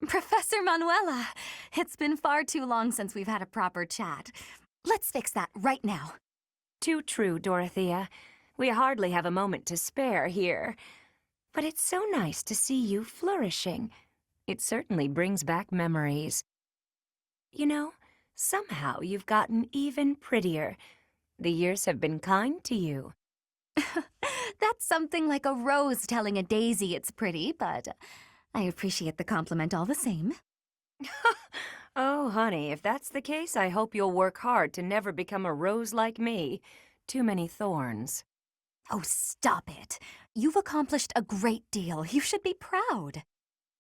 Professor Manuela! It's been far too long since we've had a proper chat. Let's fix that right now. Too true, Dorothea. We hardly have a moment to spare here. But it's so nice to see you flourishing. It certainly brings back memories. You know, somehow you've gotten even prettier. The years have been kind to you. That's something like a rose telling a daisy it's pretty, but I appreciate the compliment all the same. Oh, honey, if that's the case, I hope you'll work hard to never become a rose like me. Too many thorns. Oh, stop it. You've accomplished a great deal. You should be proud.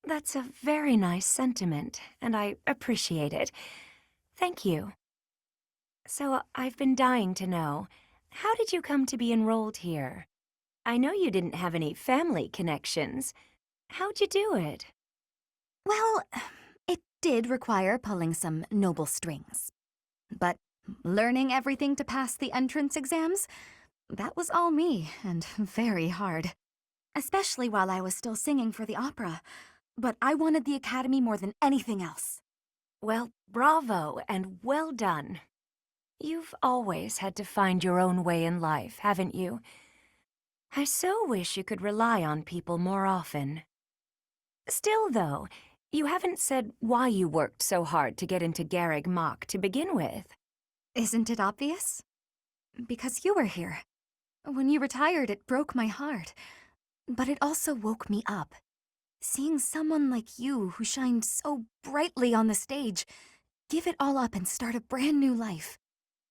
That's a very nice sentiment, and I appreciate it. Thank you. So, I've been dying to know, how did you come to be enrolled here? I know you didn't have any family connections. How'd you do it? Well, it did require pulling some noble strings. But learning everything to pass the entrance exams, that was all me, and very hard. Especially while I was still singing for the opera. But I wanted the academy more than anything else. Well, bravo, and well done. You've always had to find your own way in life, haven't you? I so wish you could rely on people more often. Still, though, you haven't said why you worked so hard to get into Garreg Mach to begin with. Isn't it obvious? Because you were here. When you retired, it broke my heart. But it also woke me up. Seeing someone like you, who shined so brightly on the stage, give it all up and start a brand new life.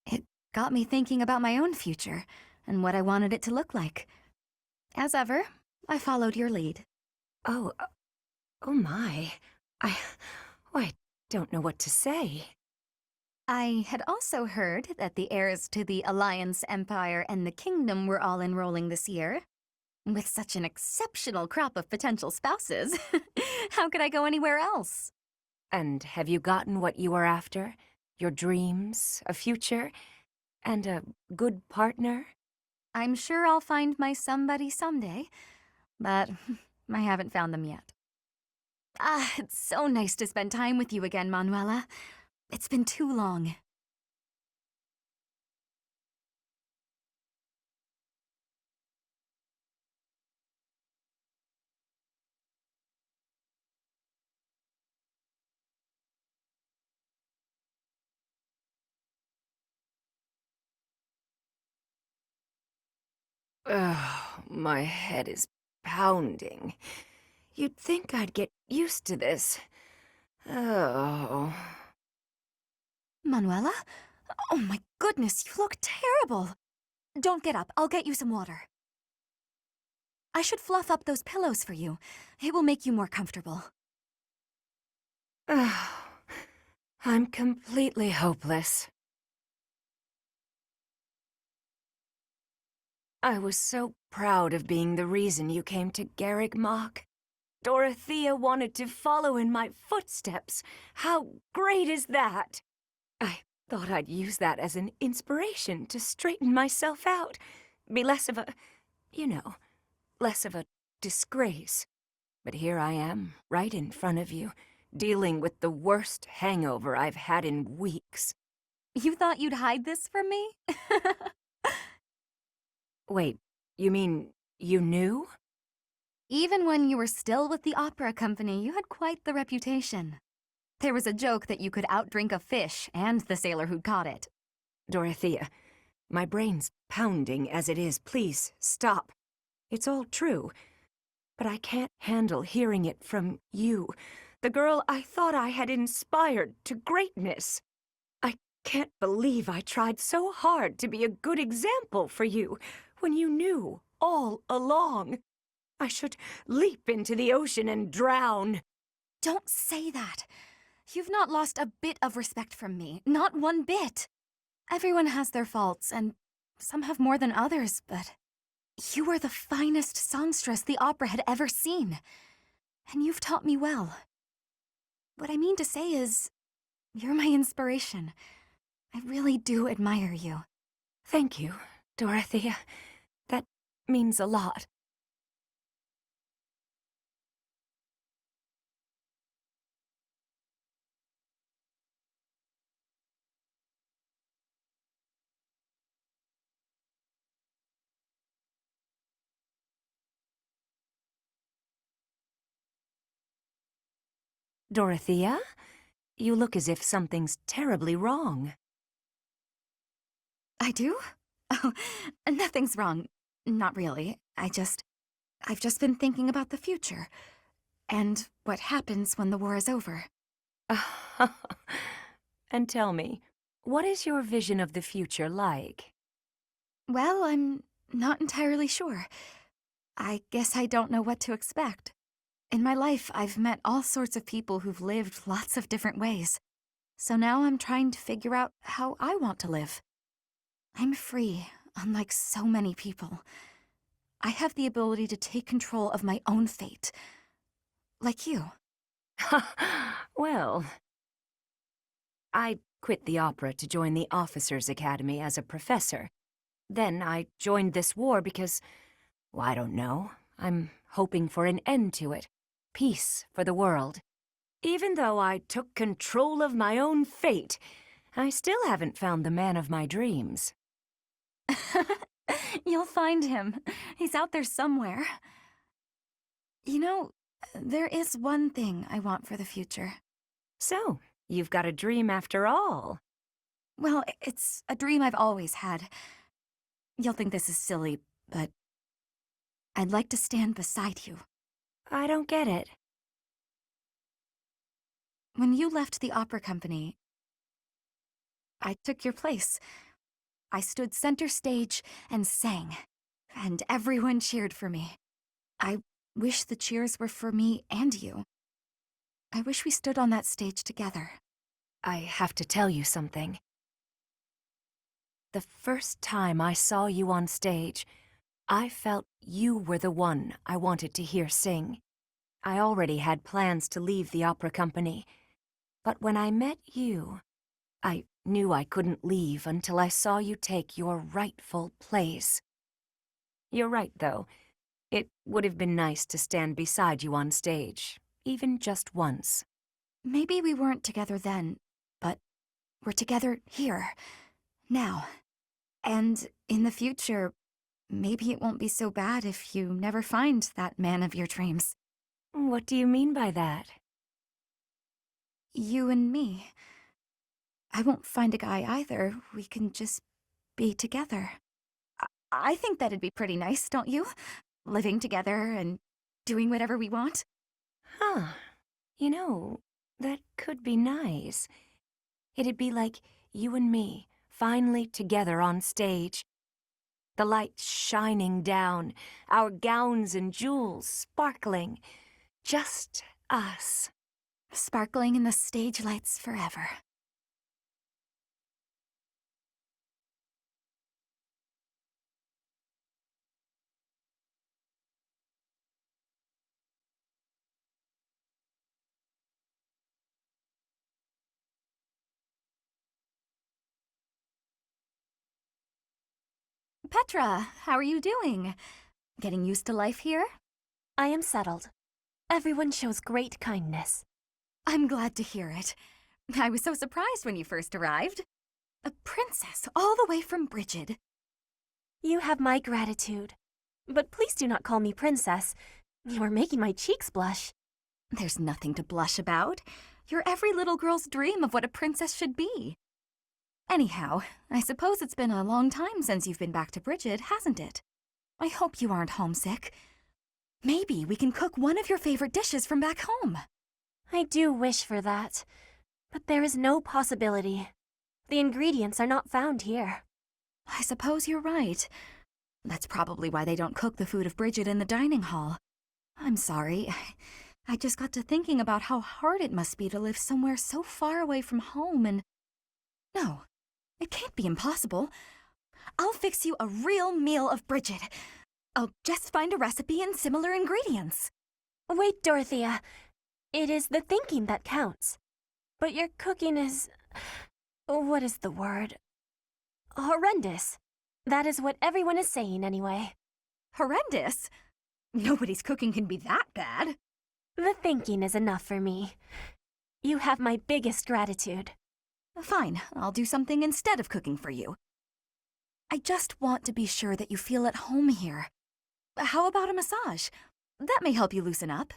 It got me thinking about my own future, and what I wanted it to look like. As ever, I followed your lead. Oh my. I don't know what to say. I had also heard that the heirs to the Alliance, Empire, and the Kingdom were all enrolling this year. With such an exceptional crop of potential spouses, how could I go anywhere else? And have you gotten what you were after? Your dreams, a future, and a good partner? I'm sure I'll find my somebody someday, but I haven't found them yet. It's so nice to spend time with you again, Manuela. It's been too long. Ugh, my head is pounding. You'd think I'd get used to this. Oh. Manuela? Oh my goodness, you look terrible. Don't get up, I'll get you some water. I should fluff up those pillows for you. It will make you more comfortable. I'm completely hopeless. I was so proud of being the reason you came to Garreg Mach. Dorothea wanted to follow in my footsteps. How great is that? I thought I'd use that as an inspiration to straighten myself out. Be less of a, less of a disgrace. But here I am, right in front of you, dealing with the worst hangover I've had in weeks. You thought you'd hide this from me? Wait, you mean you knew? Even when you were still with the opera company, you had quite the reputation. There was a joke that you could outdrink a fish and the sailor who'd caught it. Dorothea, my brain's pounding as it is. Please, stop. It's all true. But I can't handle hearing it from you, the girl I thought I had inspired to greatness. I can't believe I tried so hard to be a good example for you when you knew all along. I should leap into the ocean and drown. Don't say that. You've not lost a bit of respect from me, not one bit. Everyone has their faults, and some have more than others, but you are the finest songstress the opera had ever seen, and you've taught me well. What I mean to say is, you're my inspiration. I really do admire you. Thank you, Dorothea. That means a lot. Dorothea? You look as if something's terribly wrong. I do? Oh, nothing's wrong. Not really. I've just been thinking about the future. And what happens when the war is over. And tell me, what is your vision of the future like? Well, I'm not entirely sure. I guess I don't know what to expect. In my life, I've met all sorts of people who've lived lots of different ways. So now I'm trying to figure out how I want to live. I'm free, unlike so many people. I have the ability to take control of my own fate. Like you. Well, I quit the opera to join the Officers' Academy as a professor. Then I joined this war because, well, I don't know. I'm hoping for an end to it. Peace for the world. Even though I took control of my own fate, I still haven't found the man of my dreams. You'll find him. He's out there somewhere. You know, there is one thing I want for the future. So, you've got a dream after all. Well, it's a dream I've always had. You'll think this is silly, but I'd like to stand beside you. I don't get it. When you left the opera company, I took your place. I stood center stage and sang, and everyone cheered for me. I wish the cheers were for me and you. I wish we stood on that stage together. I have to tell you something. The first time I saw you on stage, I felt you were the one I wanted to hear sing. I already had plans to leave the opera company, but when I met you, I knew I couldn't leave until I saw you take your rightful place. You're right, though. It would have been nice to stand beside you on stage, even just once. Maybe we weren't together then, but we're together here, now. And in the future, maybe it won't be so bad if you never find that man of your dreams. What do you mean by that? You and me. I won't find a guy either. We can just be together. I think that'd be pretty nice, don't you? Living together and doing whatever we want. Huh. You know, that could be nice. It'd be like you and me, finally together on stage. The light shining down, our gowns and jewels sparkling. Just us. Sparkling in the stage lights forever. Petra, how are you doing? Getting used to life here? I am settled. Everyone shows great kindness. I'm glad to hear it. I was so surprised when you first arrived. A princess all the way from Brigid. You have my gratitude. But please do not call me princess. You are making my cheeks blush. There's nothing to blush about. You're every little girl's dream of what a princess should be. Anyhow, I suppose it's been a long time since you've been back to Brigid, hasn't it? I hope you aren't homesick. Maybe we can cook one of your favorite dishes from back home. I do wish for that. But there is no possibility. The ingredients are not found here. I suppose you're right. That's probably why they don't cook the food of Brigid in the dining hall. I'm sorry. I just got to thinking about how hard it must be to live somewhere so far away from home and... No, it can't be impossible. I'll fix you a real meal of Brigid. I'll just find a recipe and similar ingredients. Wait, Dorothea. It is the thinking that counts. But your cooking is... what is the word? Horrendous. That is what everyone is saying anyway. Horrendous? Nobody's cooking can be that bad. The thinking is enough for me. You have my biggest gratitude. Fine, I'll do something instead of cooking for you. I just want to be sure that you feel at home here. How about a massage? That may help you loosen up.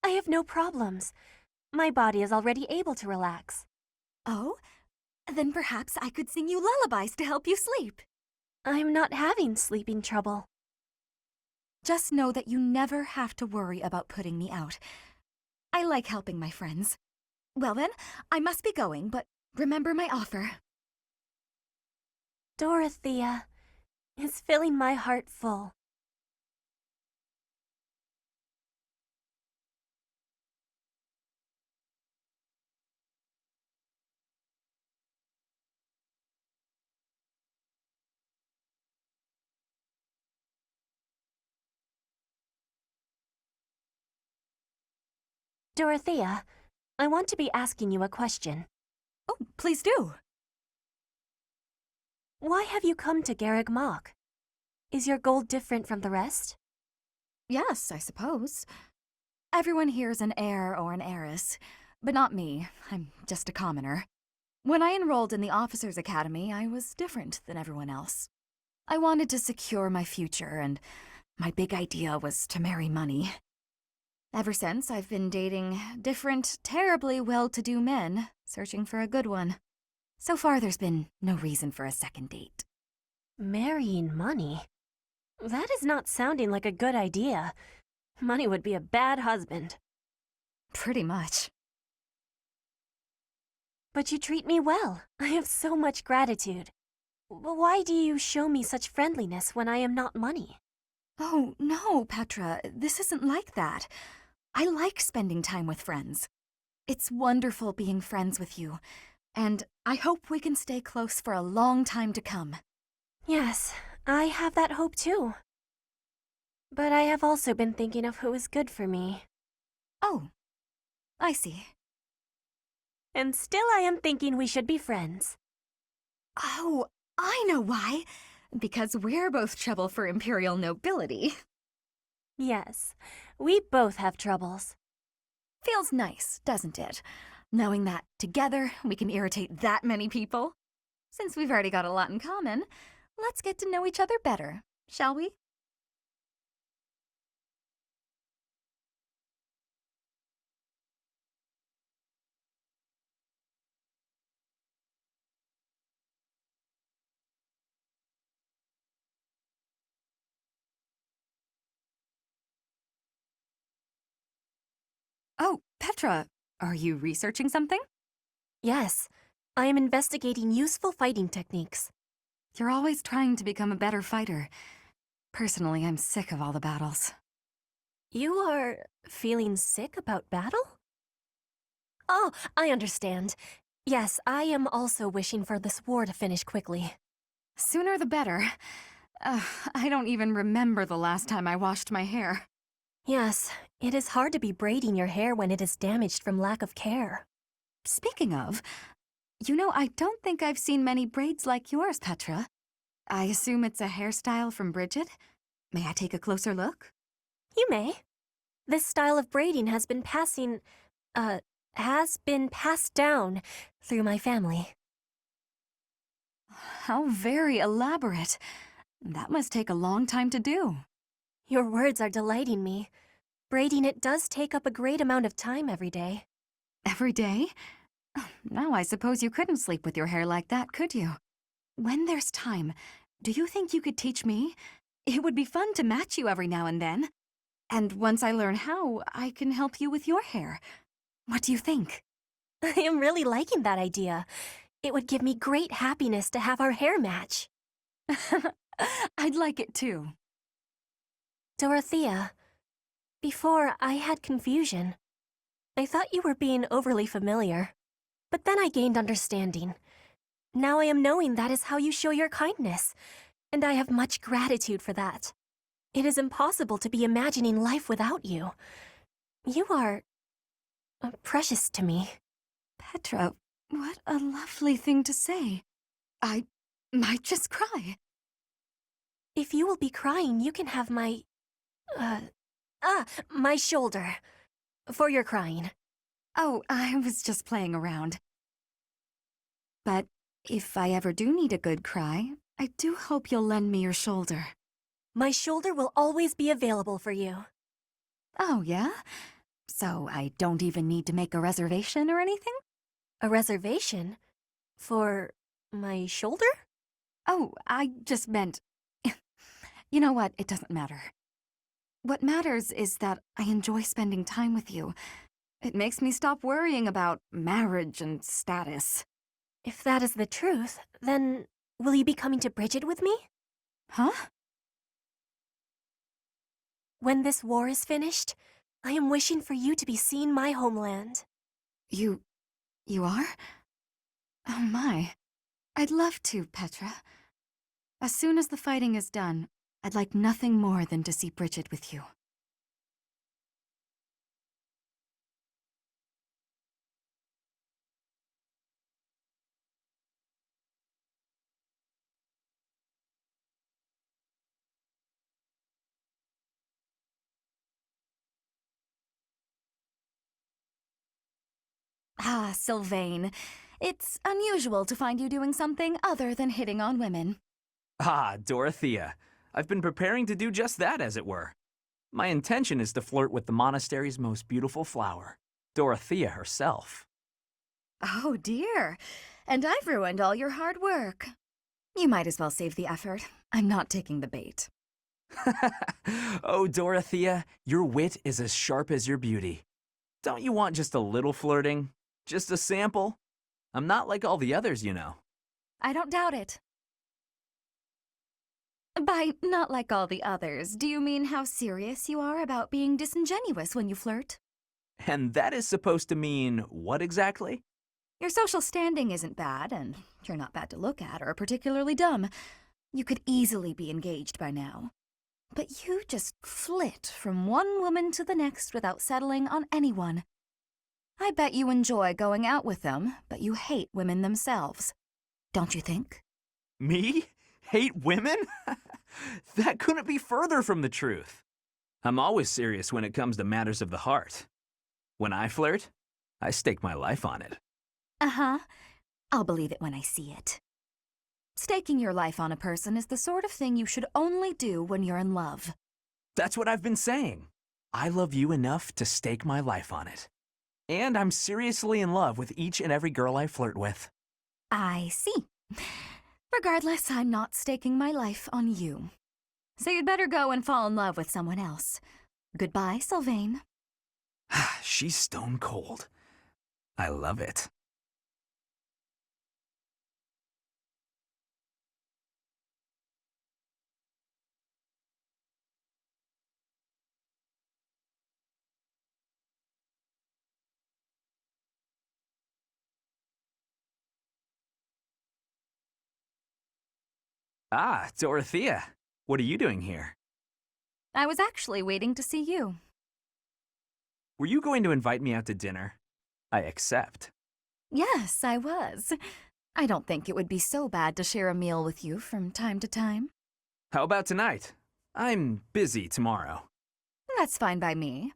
I have no problems. My body is already able to relax. Oh? Then perhaps I could sing you lullabies to help you sleep. I'm not having sleeping trouble. Just know that you never have to worry about putting me out. I like helping my friends. Well then, I must be going, but remember my offer. Dorothea is filling my heart full. Dorothea, I want to be asking you a question. Oh, please do. Why have you come to Garreg Mach? Is your goal different from the rest? Yes, I suppose. Everyone here is an heir or an heiress, but not me. I'm just a commoner. When I enrolled in the Officers' Academy, I was different than everyone else. I wanted to secure my future, and my big idea was to marry money. Ever since, I've been dating different, terribly well-to-do men, searching for a good one. So far, there's been no reason for a second date. Marrying money? That is not sounding like a good idea. Money would be a bad husband. Pretty much. But you treat me well. I have so much gratitude. Why do you show me such friendliness when I am not money? Oh, no, Petra, this isn't like that. I like spending time with friends. It's wonderful being friends with you, and I hope we can stay close for a long time to come. Yes, I have that hope too. But I have also been thinking of who is good for me. Oh, I see. And still I am thinking we should be friends. Oh, I know why. Because we're both trouble for Imperial nobility. Yes, we both have troubles. Feels nice, doesn't it? Knowing that together we can irritate that many people. Since we've already got a lot in common, let's get to know each other better, shall we? Oh, Petra, are you researching something? Yes, I am investigating useful fighting techniques. You're always trying to become a better fighter. Personally, I'm sick of all the battles. You are feeling sick about battle? Oh, I understand. Yes, I am also wishing for this war to finish quickly. Sooner the better. I don't even remember the last time I washed my hair. Yes, it is hard to be braiding your hair when it is damaged from lack of care. Speaking of, you know, I don't think I've seen many braids like yours, Petra. I assume it's a hairstyle from Bridget? May I take a closer look? You may. This style of braiding has been passed down through my family. How very elaborate. That must take a long time to do. Your words are delighting me. Braiding it does take up a great amount of time every day. Every day? Now I suppose you couldn't sleep with your hair like that, could you? When there's time, do you think you could teach me? It would be fun to match you every now and then. And once I learn how, I can help you with your hair. What do you think? I am really liking that idea. It would give me great happiness to have our hair match. I'd like it too. Dorothea, before I had confusion. I thought you were being overly familiar, but then I gained understanding. Now I am knowing that is how you show your kindness, and I have much gratitude for that. It is impossible to be imagining life without you. You are precious to me. Petra, what a lovely thing to say. I might just cry. If you will be crying, you can have my shoulder. For your crying. Oh, I was just playing around. But if I ever do need a good cry, I do hope you'll lend me your shoulder. My shoulder will always be available for you. Oh, yeah? So I don't even need to make a reservation or anything? A reservation? For my shoulder? Oh, I just meant... You know what? It doesn't matter. What matters is that I enjoy spending time with you. It makes me stop worrying about marriage and status. If that is the truth, then will you be coming to Bridget with me? Huh? When this war is finished, I am wishing for you to be seeing my homeland. You are? Oh my. I'd love to, Petra. As soon as the fighting is done, I'd like nothing more than to see Bridget with you. Ah, Sylvain. It's unusual to find you doing something other than hitting on women. Ah, Dorothea. I've been preparing to do just that, as it were. My intention is to flirt with the monastery's most beautiful flower, Dorothea herself. Oh dear. And I've ruined all your hard work. You might as well save the effort. I'm not taking the bait. Oh, Dorothea, your wit is as sharp as your beauty. Don't you want just a little flirting? Just a sample? I'm not like all the others, you know. I don't doubt it. By not like all the others, do you mean how serious you are about being disingenuous when you flirt? And that is supposed to mean what exactly? Your social standing isn't bad, and you're not bad to look at or particularly dumb. You could easily be engaged by now. But you just flit from one woman to the next without settling on anyone. I bet you enjoy going out with them, but you hate women themselves. Don't you think? Me? Hate women? That couldn't be further from the truth. I'm always serious when it comes to matters of the heart. When I flirt, I stake my life on it. Uh-huh. I'll believe it when I see it. Staking your life on a person is the sort of thing you should only do when you're in love. That's what I've been saying. I love you enough to stake my life on it. And I'm seriously in love with each and every girl I flirt with. I see. Regardless, I'm not staking my life on you. So you'd better go and fall in love with someone else. Goodbye, Sylvain. She's stone cold. I love it. Ah, Dorothea. What are you doing here? I was actually waiting to see you. Were you going to invite me out to dinner? I accept. Yes, I was. I don't think it would be so bad to share a meal with you from time to time. How about tonight? I'm busy tomorrow. That's fine by me.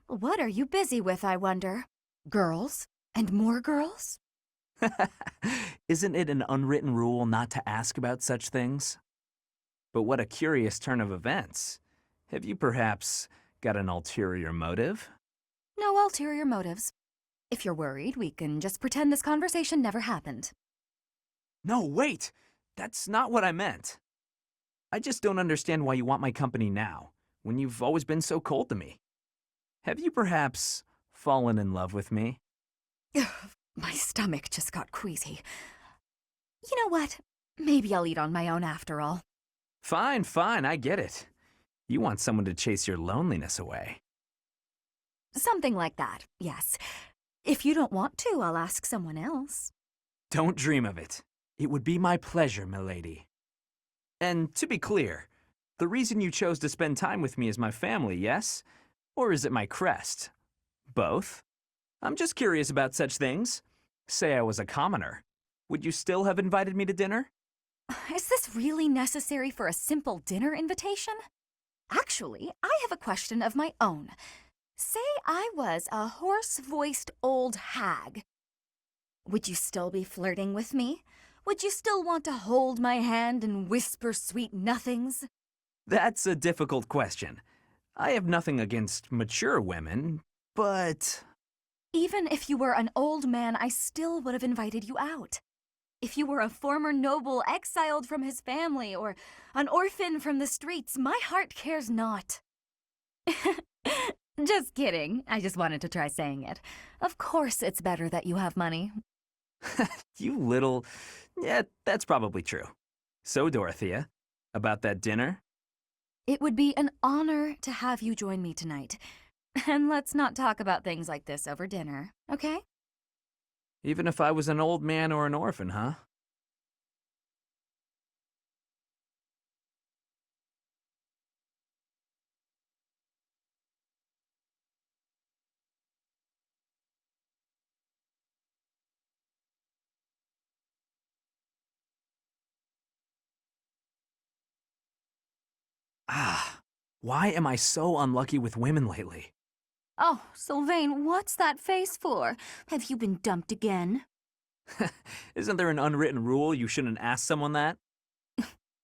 What are you busy with, I wonder? Girls? And more girls? Isn't it an unwritten rule not to ask about such things? But what a curious turn of events. Have you perhaps got an ulterior motive? No ulterior motives. If you're worried, we can just pretend this conversation never happened. No, wait! That's not what I meant. I just don't understand why you want my company now, when you've always been so cold to me. Have you perhaps fallen in love with me? My stomach just got queasy. You know what? Maybe I'll eat on my own after all. Fine, fine, I get it. You want someone to chase your loneliness away. Something like that, yes. If you don't want to, I'll ask someone else. Don't dream of it. It would be my pleasure, milady. And to be clear, the reason you chose to spend time with me is my family, yes? Or is it my crest? Both? I'm just curious about such things. Say I was a commoner. Would you still have invited me to dinner? Is this really necessary for a simple dinner invitation? Actually, I have a question of my own. Say I was a hoarse-voiced old hag. Would you still be flirting with me? Would you still want to hold my hand and whisper sweet nothings? That's a difficult question. I have nothing against mature women, But... Even if you were an old man, I still would have invited you out. If you were a former noble exiled from his family, or an orphan from the streets, my heart cares not. Just kidding. I just wanted to try saying it. Of course it's better that you have money. You little... Yeah, that's probably true. So, Dorothea, about that dinner? It would be an honor to have you join me tonight. And let's not talk about things like this over dinner, okay? Even if I was an old man or an orphan, huh? Why am I so unlucky with women lately? Oh, Sylvain, what's that face for? Have you been dumped again? Isn't there an unwritten rule you shouldn't ask someone that?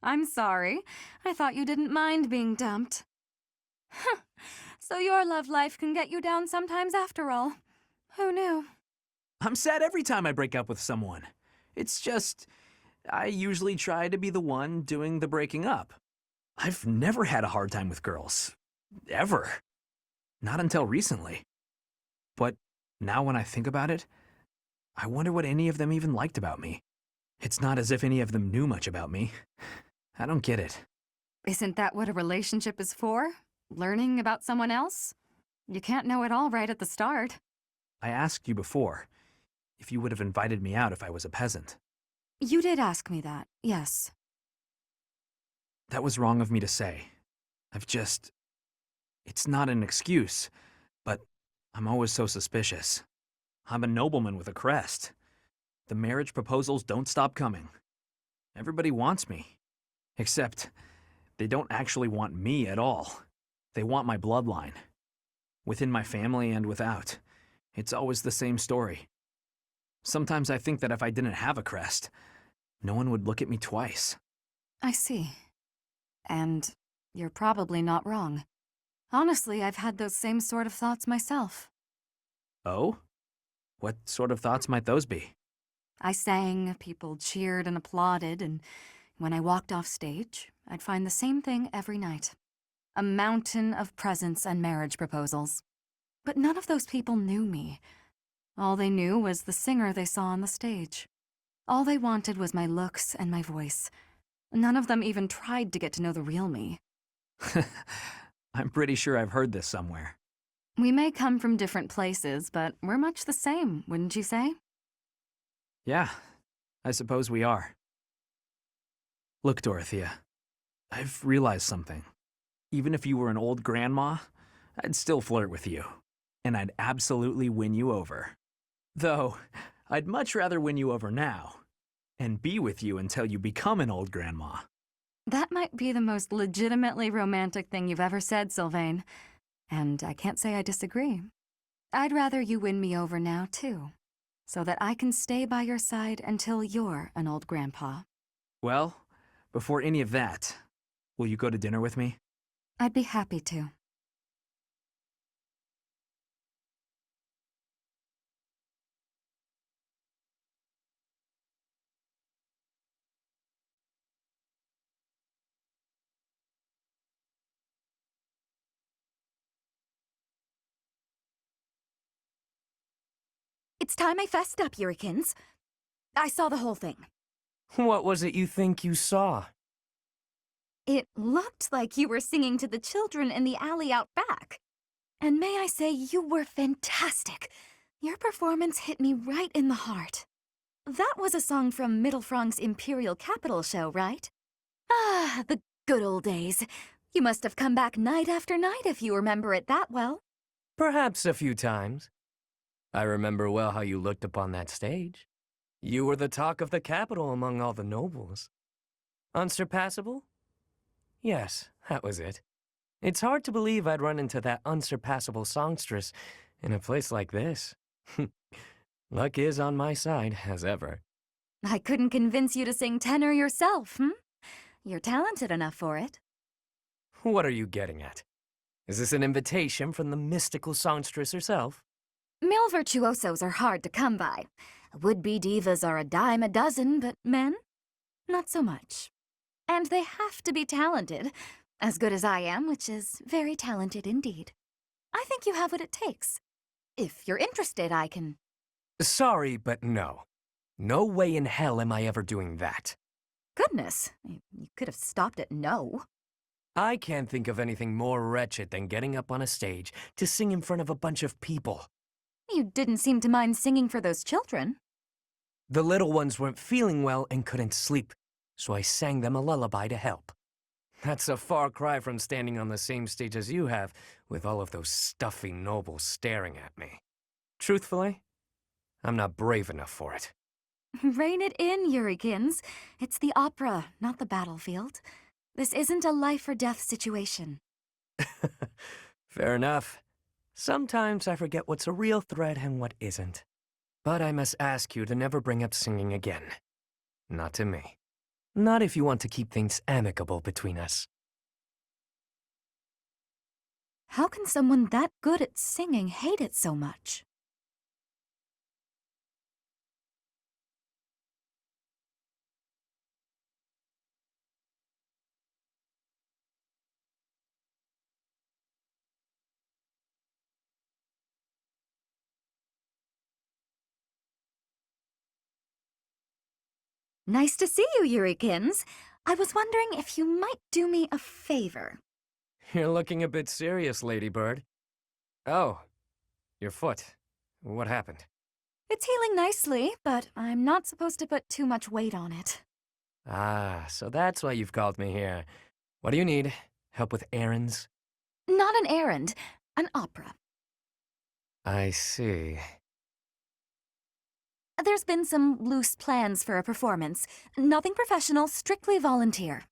I'm sorry. I thought you didn't mind being dumped. So your love life can get you down sometimes after all. Who knew? I'm sad every time I break up with someone. It's just, I usually try to be the one doing the breaking up. I've never had a hard time with girls. Ever. Not until recently. But now when I think about it, I wonder what any of them even liked about me. It's not as if any of them knew much about me. I don't get it. Isn't that what a relationship is for? Learning about someone else? You can't know it all right at the start. I asked you before if you would have invited me out if I was a peasant. You did ask me that, yes. That was wrong of me to say. It's not an excuse, but I'm always so suspicious. I'm a nobleman with a crest. The marriage proposals don't stop coming. Everybody wants me. Except, they don't actually want me at all. They want my bloodline. Within my family and without. It's always the same story. Sometimes I think that if I didn't have a crest, no one would look at me twice. I see. And you're probably not wrong. Honestly, I've had those same sort of thoughts myself. Oh? What sort of thoughts might those be? I sang, people cheered and applauded, and when I walked off stage, I'd find the same thing every night. A mountain of presents and marriage proposals. But none of those people knew me. All they knew was the singer they saw on the stage. All they wanted was my looks and my voice. None of them even tried to get to know the real me. I'm pretty sure I've heard this somewhere. We may come from different places, but we're much the same, wouldn't you say? Yeah, I suppose we are. Look, Dorothea, I've realized something. Even if you were an old grandma, I'd still flirt with you. And I'd absolutely win you over. Though, I'd much rather win you over now, and be with you until you become an old grandma. That might be the most legitimately romantic thing you've ever said, Sylvain. And I can't say I disagree. I'd rather you win me over now, too, so that I can stay by your side until you're an old grandpa. Well, before any of that, will you go to dinner with me? I'd be happy to. It's time I fessed up, Yurikins. I saw the whole thing. What was it you think you saw? It looked like you were singing to the children in the alley out back. And may I say, you were fantastic. Your performance hit me right in the heart. That was a song from Mittelfrank's Imperial Capital show, right? Ah, the good old days. You must have come back night after night if you remember it that well. Perhaps a few times. I remember well how you looked upon that stage. You were the talk of the capital among all the nobles. Unsurpassable? Yes, that was it. It's hard to believe I'd run into that unsurpassable songstress in a place like this. Luck is on my side, as ever. I couldn't convince you to sing tenor yourself, You're talented enough for it. What are you getting at? Is this an invitation from the mystical songstress herself? Male virtuosos are hard to come by. Would-be divas are a dime a dozen, but men? Not so much. And they have to be talented, as good as I am, which is very talented indeed. I think you have what it takes. If you're interested, I can... Sorry, but no. No way in hell am I ever doing that. Goodness, you could have stopped at no. I can't think of anything more wretched than getting up on a stage to sing in front of a bunch of people. You didn't seem to mind singing for those children. The little ones weren't feeling well and couldn't sleep, so I sang them a lullaby to help. That's a far cry from standing on the same stage as you have, with all of those stuffy nobles staring at me. Truthfully, I'm not brave enough for it. Rein it in, Yurikins. It's the opera, not the battlefield. This isn't a life-or-death situation. Fair enough. Sometimes I forget what's a real threat and what isn't. But I must ask you to never bring up singing again. Not to me. Not if you want to keep things amicable between us. How can someone that good at singing hate it so much? Nice to see you, Yurikins. I was wondering if you might do me a favor. You're looking a bit serious, Ladybird. Oh, your foot. What happened? It's healing nicely, but I'm not supposed to put too much weight on it. Ah, so that's why you've called me here. What do you need? Help with errands? Not an errand, an opera. I see. There's been some loose plans for a performance. Nothing professional, strictly volunteer.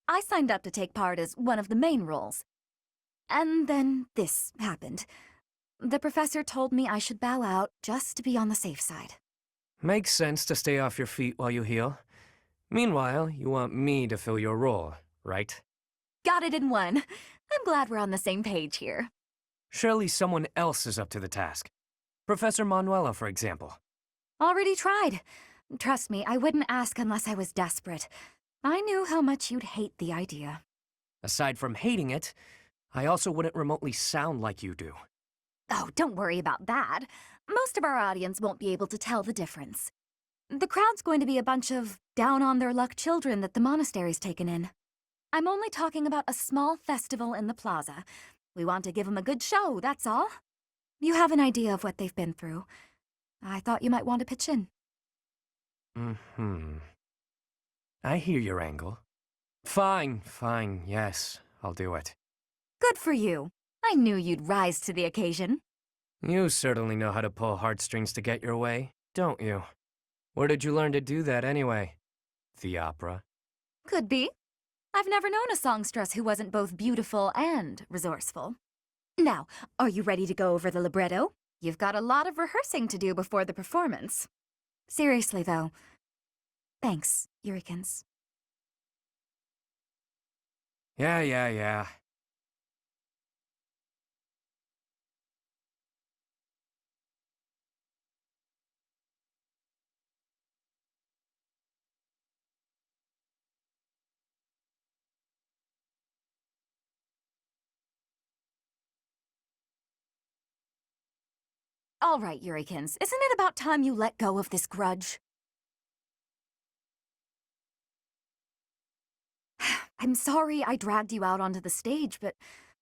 I signed up to take part as one of the main roles. And then this happened. The professor told me I should bow out just to be on the safe side. Makes sense to stay off your feet while you heal. Meanwhile, you want me to fill your role, right? Got it in one. I'm glad we're on the same page here. Surely someone else is up to the task. Professor Manuela, for example. Already tried. Trust me, I wouldn't ask unless I was desperate. I knew how much you'd hate the idea. Aside from hating it, I also wouldn't remotely sound like you do. Oh, don't worry about that. Most of our audience won't be able to tell the difference. The crowd's going to be a bunch of down-on-their-luck children that the monastery's taken in. I'm only talking about a small festival in the plaza. We want to give them a good show, that's all. You have an idea of what they've been through. I thought you might want to pitch in. I hear your angle. Fine, yes, I'll do it. Good for you. I knew you'd rise to the occasion. You certainly know how to pull heartstrings to get your way, don't you? Where did you learn to do that anyway? The opera? Could be. I've never known a songstress who wasn't both beautiful and resourceful. Now, are you ready to go over the libretto? You've got a lot of rehearsing to do before the performance. Seriously, though. Thanks, Yurikins. Yeah. All right, Yurikins, isn't it about time you let go of this grudge? I'm sorry I dragged you out onto the stage, but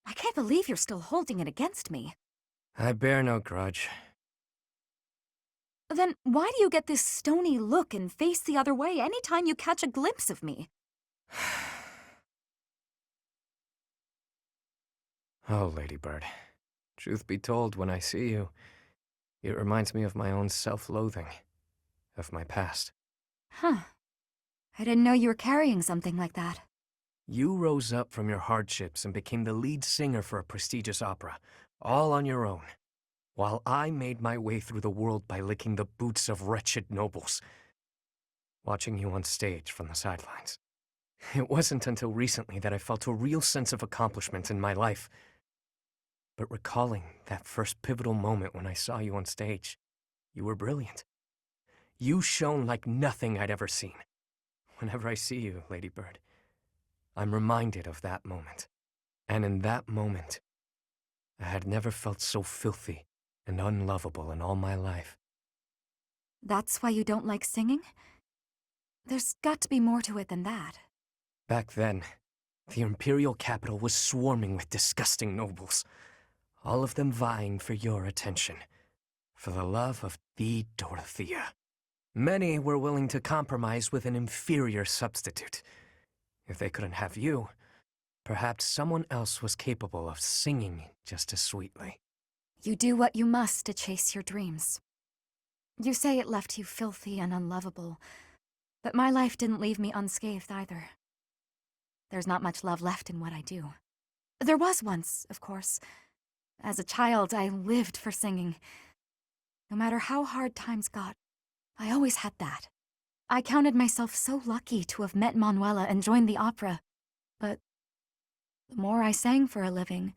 I can't believe you're still holding it against me. I bear no grudge. Then why do you get this stony look and face the other way anytime you catch a glimpse of me? Oh, Ladybird. Truth be told, when I see you, it reminds me of my own self-loathing, of my past. Huh. I didn't know you were carrying something like that. You rose up from your hardships and became the lead singer for a prestigious opera, all on your own, while I made my way through the world by licking the boots of wretched nobles, watching you on stage from the sidelines. It wasn't until recently that I felt a real sense of accomplishment in my life, but recalling that first pivotal moment when I saw you on stage, you were brilliant. You shone like nothing I'd ever seen. Whenever I see you, Lady Bird, I'm reminded of that moment. And in that moment, I had never felt so filthy and unlovable in all my life. That's why you don't like singing? There's got to be more to it than that. Back then, the imperial capital was swarming with disgusting nobles, all of them vying for your attention, for the love of the Dorothea. Many were willing to compromise with an inferior substitute. If they couldn't have you, perhaps someone else was capable of singing just as sweetly. You do what you must to chase your dreams. You say it left you filthy and unlovable, but my life didn't leave me unscathed either. There's not much love left in what I do. There was once, of course. As a child, I lived for singing. No matter how hard times got, I always had that. I counted myself so lucky to have met Manuela and joined the opera, but the more I sang for a living,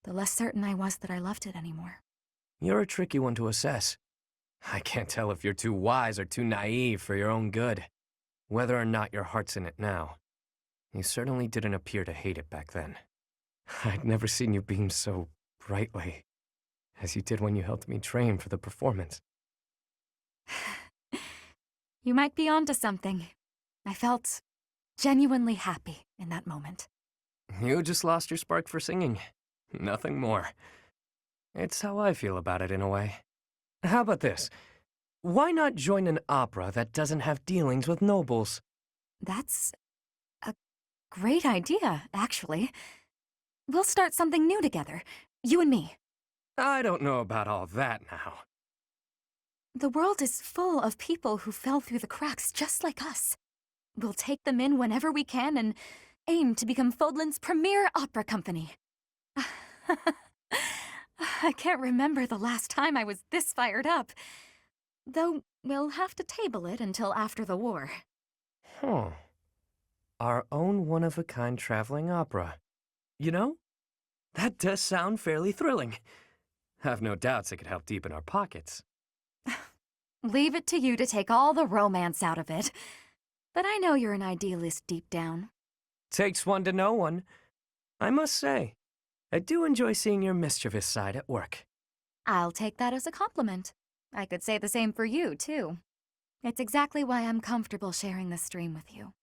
the less certain I was that I loved it anymore. You're a tricky one to assess. I can't tell if you're too wise or too naive for your own good, whether or not your heart's in it now. You certainly didn't appear to hate it back then. I'd never seen you beam so brightly, as you did when you helped me train for the performance. You might be onto something. I felt genuinely happy in that moment. You just lost your spark for singing. Nothing more. It's how I feel about it in a way. How about this? Why not join an opera that doesn't have dealings with nobles? That's a great idea, actually. We'll start something new together, you and me. I don't know about all that now. The world is full of people who fell through the cracks just like us. We'll take them in whenever we can and aim to become Fodlan's premier opera company. I can't remember the last time I was this fired up. Though we'll have to table it until after the war. Huh. Our own one-of-a-kind traveling opera. You know, that does sound fairly thrilling. I've no doubts it could help deepen our pockets. Leave it to you to take all the romance out of it. But I know you're an idealist deep down. Takes one to know one. I must say, I do enjoy seeing your mischievous side at work. I'll take that as a compliment. I could say the same for you, too. It's exactly why I'm comfortable sharing this stream with you.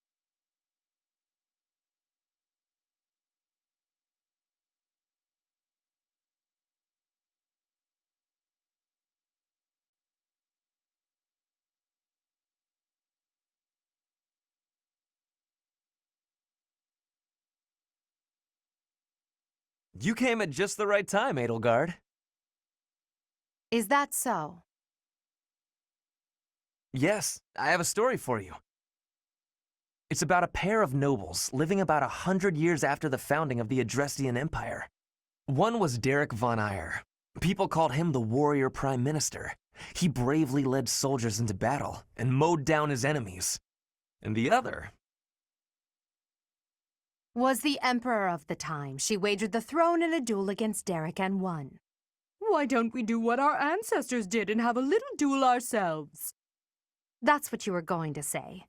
You came at just the right time, Edelgard. Is that so? Yes, I have a story for you. It's about a pair of nobles living about 100 years after the founding of the Adrestian Empire. One was Derek von Eyre. People called him the warrior prime minister. He bravely led soldiers into battle and mowed down his enemies. And the other Was the emperor of the time. She wagered the throne in a duel against Derek and won. Why don't we do what our ancestors did and have a little duel ourselves? That's what you were going to say.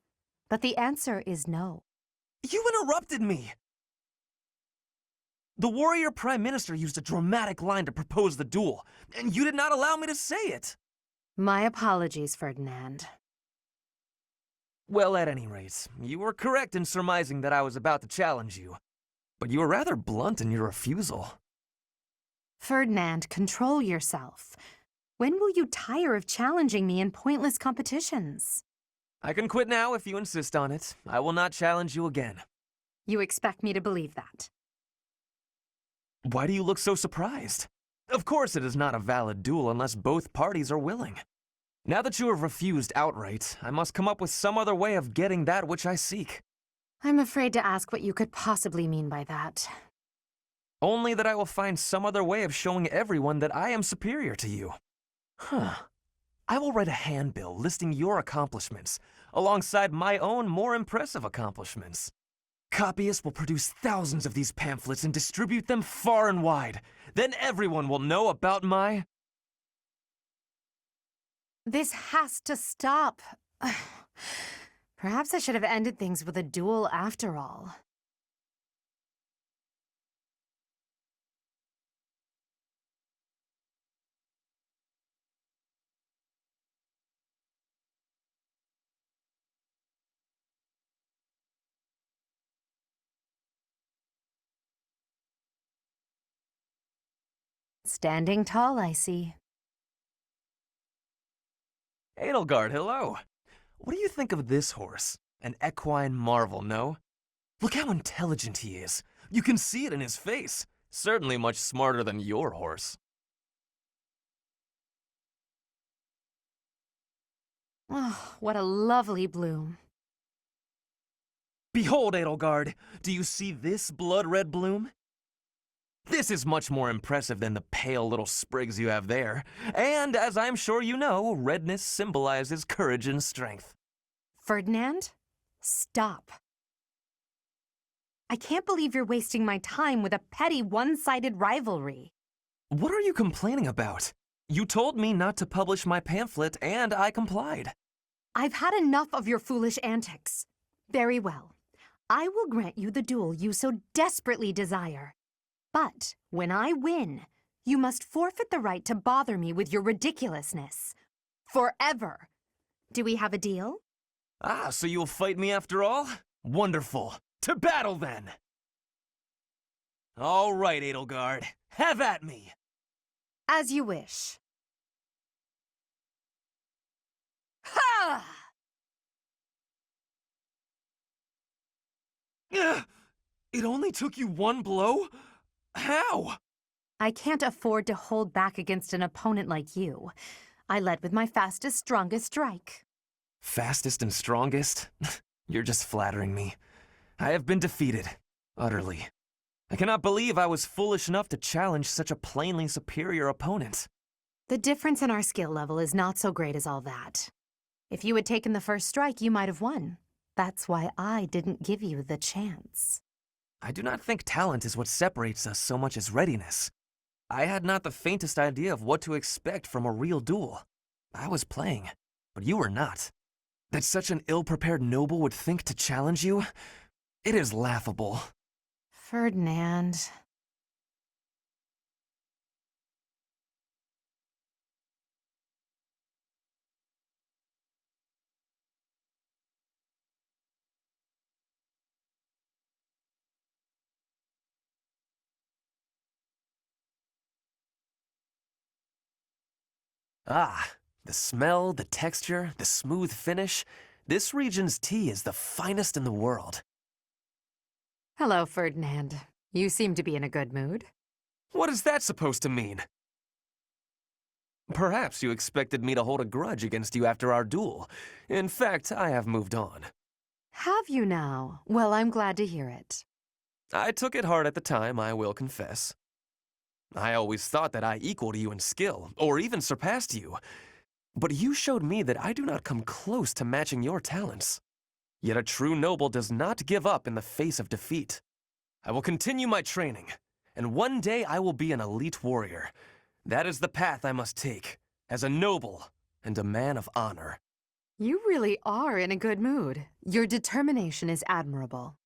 But the answer is no. You interrupted me! The warrior prime minister used a dramatic line to propose the duel, and you did not allow me to say it! My apologies, Ferdinand. Well, at any rate, you were correct in surmising that I was about to challenge you. But you were rather blunt in your refusal. Ferdinand, control yourself. When will you tire of challenging me in pointless competitions? I can quit now if you insist on it. I will not challenge you again. You expect me to believe that? Why do you look so surprised? Of course it is not a valid duel unless both parties are willing. Now that you have refused outright, I must come up with some other way of getting that which I seek. I'm afraid to ask what you could possibly mean by that. Only that I will find some other way of showing everyone that I am superior to you. I will write a handbill listing your accomplishments, alongside my own more impressive accomplishments. copyist will produce thousands of these pamphlets and distribute them far and wide. Then everyone will know about my... This has to stop. Perhaps I should have ended things with a duel after all. Standing tall, I see. Edelgard, hello. What do you think of this horse? An equine marvel, no? Look how intelligent he is. You can see it in his face. Certainly much smarter than your horse. Oh, what a lovely bloom. Behold, Edelgard, do you see this blood-red bloom? This is much more impressive than the pale little sprigs you have there. And, as I'm sure you know, redness symbolizes courage and strength. Ferdinand, stop. I can't believe you're wasting my time with a petty one-sided rivalry. What are you complaining about? You told me not to publish my pamphlet, and I complied. I've had enough of your foolish antics. Very well. I will grant you the duel you so desperately desire. But when I win, you must forfeit the right to bother me with your ridiculousness. Forever. Do we have a deal? Ah, so you'll fight me after all? Wonderful. To battle, then! All right, Edelgard. Have at me! As you wish. Ha! Ugh! It only took you one blow? How? I can't afford to hold back against an opponent like you. I led with my fastest, strongest strike. Fastest and strongest? You're just flattering me. I have been defeated. Utterly. I cannot believe I was foolish enough to challenge such a plainly superior opponent. The difference in our skill level is not so great as all that. If you had taken the first strike, you might have won. That's why I didn't give you the chance. I do not think talent is what separates us so much as readiness. I had not the faintest idea of what to expect from a real duel. I was playing, but you were not. That such an ill-prepared noble would think to challenge you? It is laughable. Ferdinand. Ah, the smell, the texture, the smooth finish. This region's tea is the finest in the world. Hello, Ferdinand. You seem to be in a good mood. What is that supposed to mean? Perhaps you expected me to hold a grudge against you after our duel. In fact, I have moved on. Have you now? Well, I'm glad to hear it. I took it hard at the time, I will confess. I always thought that I equaled you in skill, or even surpassed you. But you showed me that I do not come close to matching your talents. Yet a true noble does not give up in the face of defeat. I will continue my training, and one day I will be an elite warrior. That is the path I must take, as a noble and a man of honor. You really are in a good mood. Your determination is admirable.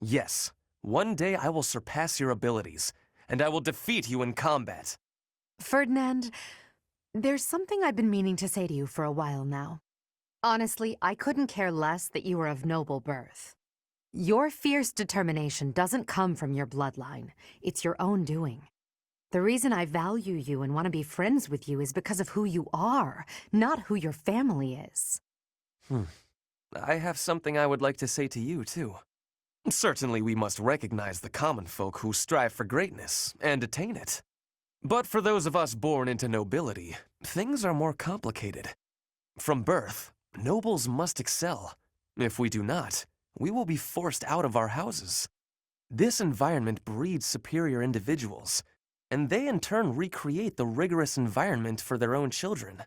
Yes, one day I will surpass your abilities, and I will defeat you in combat. Ferdinand, there's something I've been meaning to say to you for a while now. Honestly, I couldn't care less that you were of noble birth. Your fierce determination doesn't come from your bloodline. It's your own doing. The reason I value you and want to be friends with you is because of who you are, not who your family is. I have something I would like to say to you, too. Certainly we must recognize the common folk who strive for greatness and attain it. But for those of us born into nobility, things are more complicated. From birth, nobles must excel. If we do not, we will be forced out of our houses. This environment breeds superior individuals, and they in turn recreate the rigorous environment for their own children.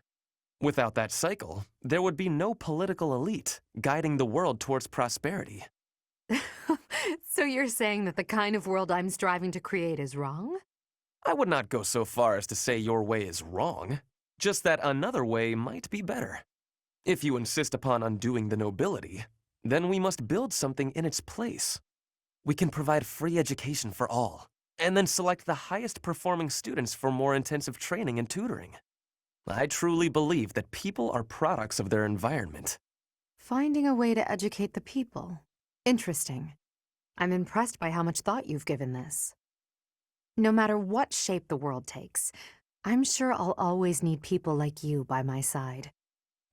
Without that cycle, there would be no political elite guiding the world towards prosperity. So you're saying that the kind of world I'm striving to create is wrong? I would not go so far as to say your way is wrong, just that another way might be better. If you insist upon undoing the nobility, then we must build something in its place. We can provide free education for all, and then select the highest performing students for more intensive training and tutoring. I truly believe that people are products of their environment. Finding a way to educate the people. Interesting. I'm impressed by how much thought you've given this. No matter what shape the world takes, I'm sure I'll always need people like you by my side.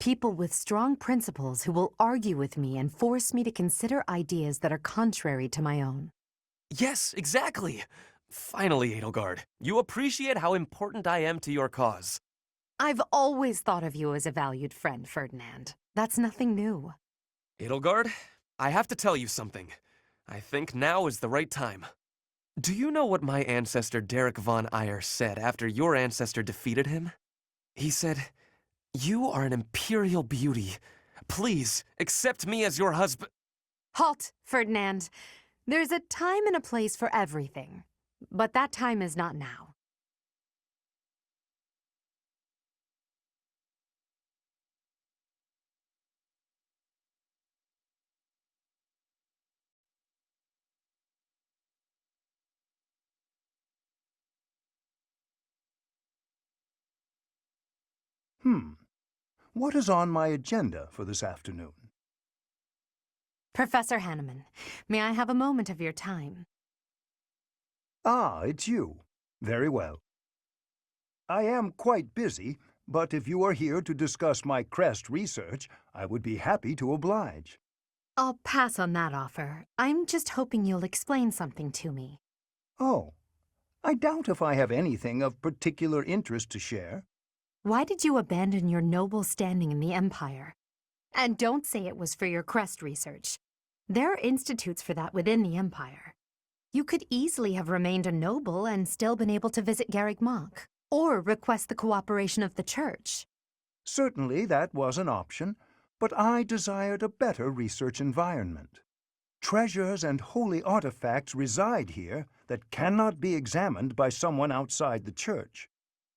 People with strong principles who will argue with me and force me to consider ideas that are contrary to my own. Yes, exactly! Finally, Edelgard, you appreciate how important I am to your cause. I've always thought of you as a valued friend, Ferdinand. That's nothing new. Edelgard, I have to tell you something. I think now is the right time. Do you know what my ancestor Derek von Eyre said after your ancestor defeated him? He said, "You are an imperial beauty. Please, accept me as your husband." Halt, Ferdinand. There's a time and a place for everything. But that time is not now. What is on my agenda for this afternoon? Professor Hanneman, may I have a moment of your time? Ah, it's you. Very well. I am quite busy, but if you are here to discuss my crest research, I would be happy to oblige. I'll pass on that offer. I'm just hoping you'll explain something to me. Oh, I doubt if I have anything of particular interest to share. Why did you abandon your noble standing in the Empire? And don't say it was for your crest research. There are institutes for that within the Empire. You could easily have remained a noble and still been able to visit Garreg Mach, or request the cooperation of the Church. Certainly that was an option, but I desired a better research environment. Treasures and holy artifacts reside here that cannot be examined by someone outside the Church.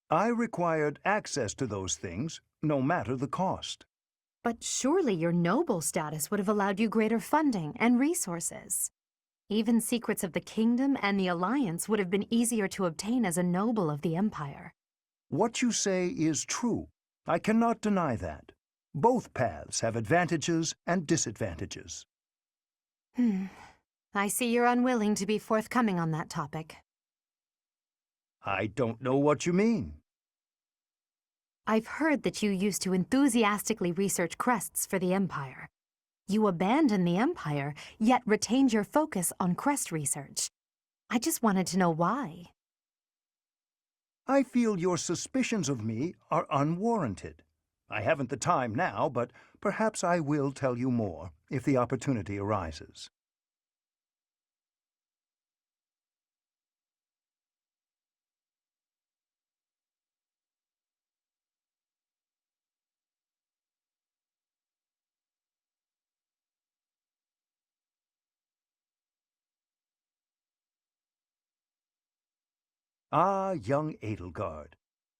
I required access to those things, no matter the cost. But surely your noble status would have allowed you greater funding and resources. Even secrets of the kingdom and the alliance would have been easier to obtain as a noble of the Empire. What you say is true. I cannot deny that. Both paths have advantages and disadvantages. I see you're unwilling to be forthcoming on that topic. I don't know what you mean. I've heard that you used to enthusiastically research crests for the Empire. You abandoned the Empire, yet retained your focus on crest research. I just wanted to know why. I feel your suspicions of me are unwarranted. I haven't the time now, but perhaps I will tell you more if the opportunity arises. Ah, young Edelgard.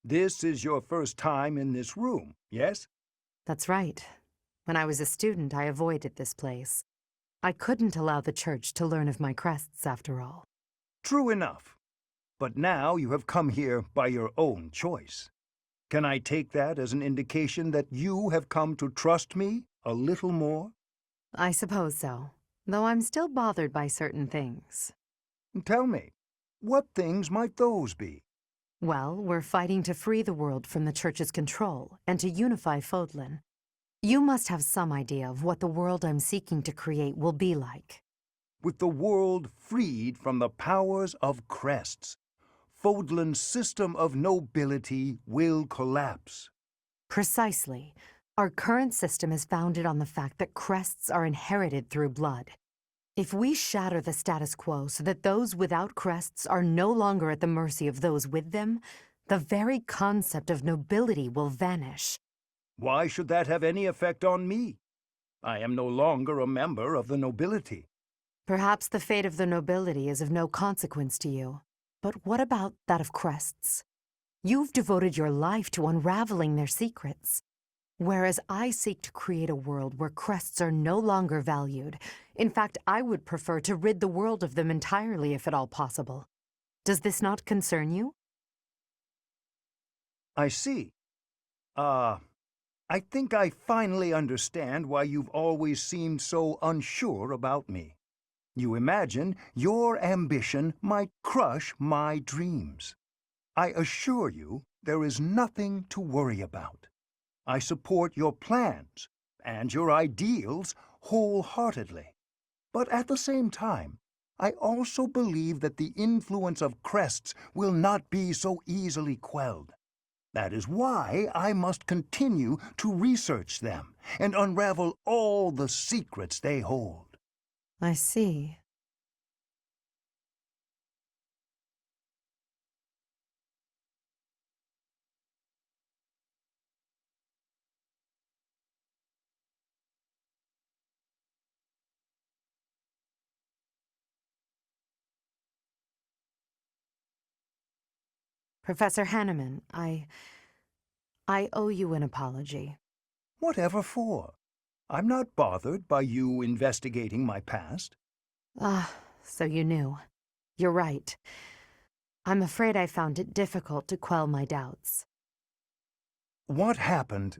This is your first time in this room, yes? That's right. When I was a student, I avoided this place. I couldn't allow the Church to learn of my crests, after all. True enough. But now you have come here by your own choice. Can I take that as an indication that you have come to trust me a little more? I suppose so, though I'm still bothered by certain things. Tell me, what things might those be? Well, we're fighting to free the world from the Church's control and to unify Fodlan. You must have some idea of what the world I'm seeking to create will be like. With the world freed from the powers of crests, Fodlan's system of nobility will collapse. Precisely. Our current system is founded on the fact that crests are inherited through blood. If we shatter the status quo so that those without crests are no longer at the mercy of those with them, the very concept of nobility will vanish. Why should that have any effect on me? I am no longer a member of the nobility. Perhaps the fate of the nobility is of no consequence to you. But what about that of crests? You've devoted your life to unraveling their secrets. Whereas I seek to create a world where crests are no longer valued. In fact, I would prefer to rid the world of them entirely if at all possible. Does this not concern you? I see. I think I finally understand why you've always seemed so unsure about me. You imagine your ambition might crush my dreams. I assure you there is nothing to worry about. I support your plans and your ideals wholeheartedly. But at the same time, I also believe that the influence of crests will not be so easily quelled. That is why I must continue to research them and unravel all the secrets they hold. I see. Professor Hanneman, I owe you an apology. Whatever for? I'm not bothered by you investigating my past. Ah, so you knew. You're right. I'm afraid I found it difficult to quell my doubts. What happened?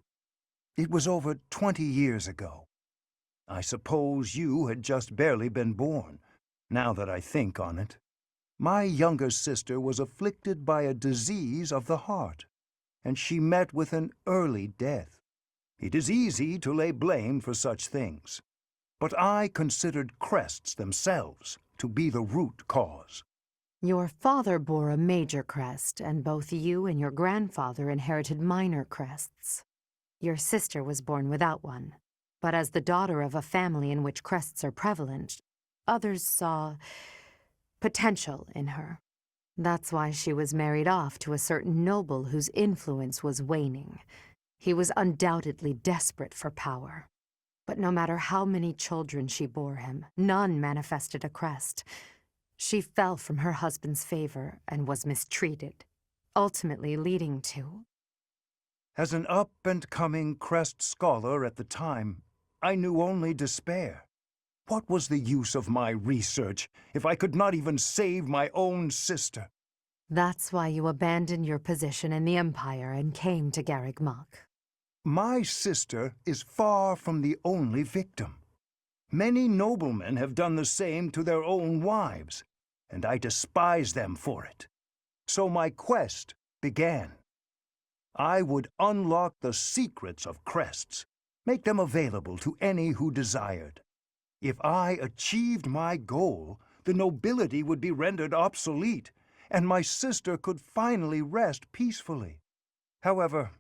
It was over 20 years ago. I suppose you had just barely been born, now that I think on it. My younger sister was afflicted by a disease of the heart, and she met with an early death. It is easy to lay blame for such things, but I considered crests themselves to be the root cause. Your father bore a major crest, and both you and your grandfather inherited minor crests. Your sister was born without one, but as the daughter of a family in which crests are prevalent, others saw potential in her. That's why she was married off to a certain noble whose influence was waning. He was undoubtedly desperate for power. But no matter how many children she bore him, none manifested a crest. She fell from her husband's favor and was mistreated, ultimately leading to... As an up-and-coming crest scholar at the time, I knew only despair. What was the use of my research if I could not even save my own sister? That's why you abandoned your position in the Empire and came to Garreg Mach. My sister is far from the only victim. Many noblemen have done the same to their own wives, and I despise them for it. So my quest began. I would unlock the secrets of crests, make them available to any who desired. If I achieved my goal, the nobility would be rendered obsolete, and my sister could finally rest peacefully. However,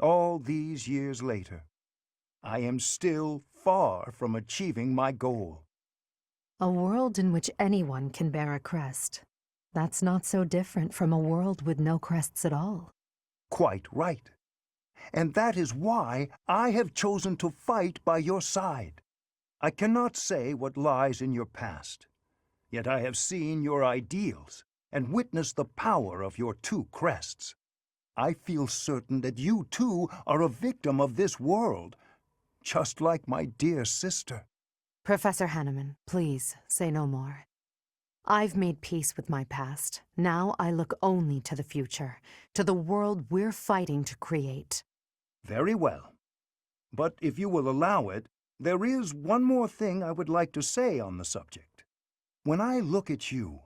all these years later, I am still far from achieving my goal. A world in which anyone can bear a crest. That's not so different from a world with no crests at all. Quite right. And that is why I have chosen to fight by your side. I cannot say what lies in your past, yet I have seen your ideals and witnessed the power of your two crests. I feel certain that you too are a victim of this world, just like my dear sister. Professor Hanneman, please say no more. I've made peace with my past. Now I look only to the future, to the world we're fighting to create. Very well. But if you will allow it, there is one more thing I would like to say on the subject. When I look at you,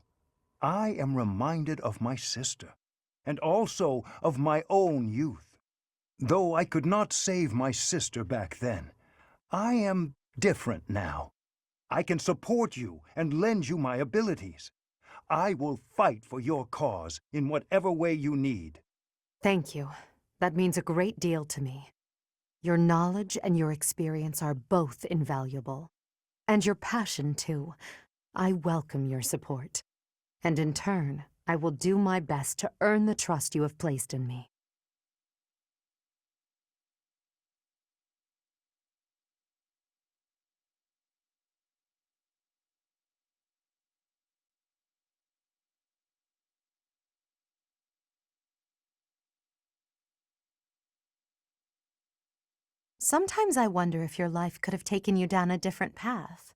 I am reminded of my sister, and also of my own youth. Though I could not save my sister back then, I am different now. I can support you and lend you my abilities. I will fight for your cause in whatever way you need. Thank you. That means a great deal to me. Your knowledge and your experience are both invaluable. And your passion, too. I welcome your support. And in turn, I will do my best to earn the trust you have placed in me. Sometimes I wonder if your life could have taken you down a different path.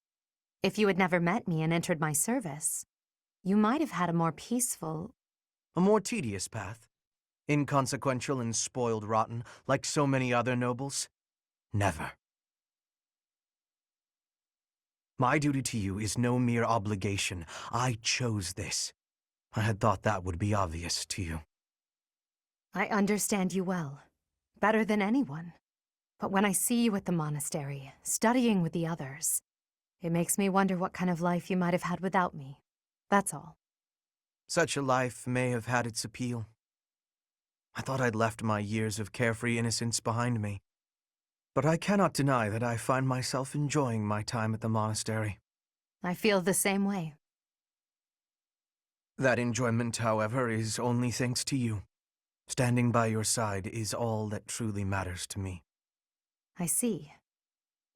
If you had never met me and entered my service, you might have had a more peaceful... A more tedious path. Inconsequential and spoiled rotten, like so many other nobles. Never. My duty to you is no mere obligation. I chose this. I had thought that would be obvious to you. I understand you well, better than anyone. But when I see you at the monastery, studying with the others, it makes me wonder what kind of life you might have had without me. That's all. Such a life may have had its appeal. I thought I'd left my years of carefree innocence behind me. But I cannot deny that I find myself enjoying my time at the monastery. I feel the same way. That enjoyment, however, is only thanks to you. Standing by your side is all that truly matters to me. I see.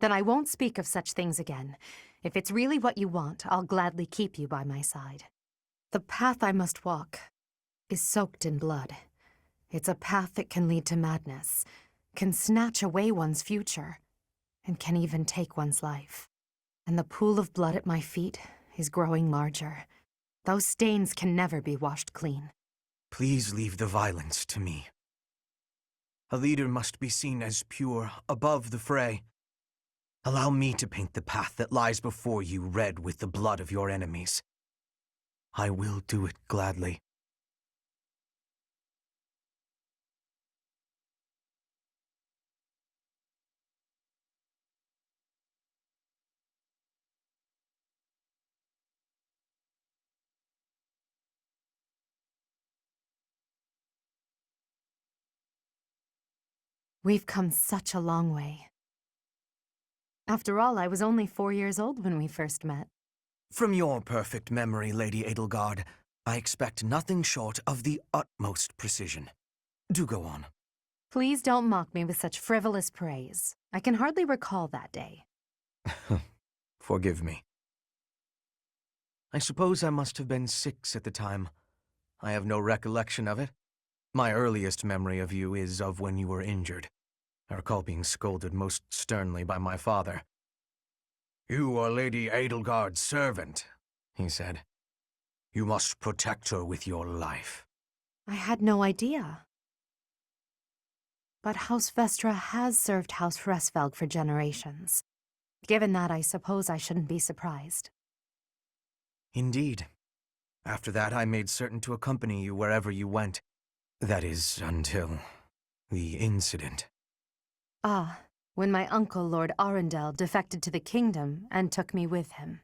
Then I won't speak of such things again. If it's really what you want, I'll gladly keep you by my side. The path I must walk is soaked in blood. It's a path that can lead to madness, can snatch away one's future, and can even take one's life. And the pool of blood at my feet is growing larger. Those stains can never be washed clean. Please leave the violence to me. A leader must be seen as pure, above the fray. Allow me to paint the path that lies before you red with the blood of your enemies. I will do it gladly. We've come such a long way. After all, I was only 4 years old when we first met. From your perfect memory, Lady Edelgard, I expect nothing short of the utmost precision. Do go on. Please don't mock me with such frivolous praise. I can hardly recall that day. Forgive me. I suppose I must have been 6 at the time. I have no recollection of it. My earliest memory of you is of when you were injured. I recall being scolded most sternly by my father. "You are Lady Edelgard's servant," he said. "You must protect her with your life." I had no idea. But House Vestra has served House Hresvelg for generations. Given that, I suppose I shouldn't be surprised. Indeed. After that, I made certain to accompany you wherever you went. That is, until the incident. Ah, when my uncle, Lord Arundel, defected to the kingdom and took me with him.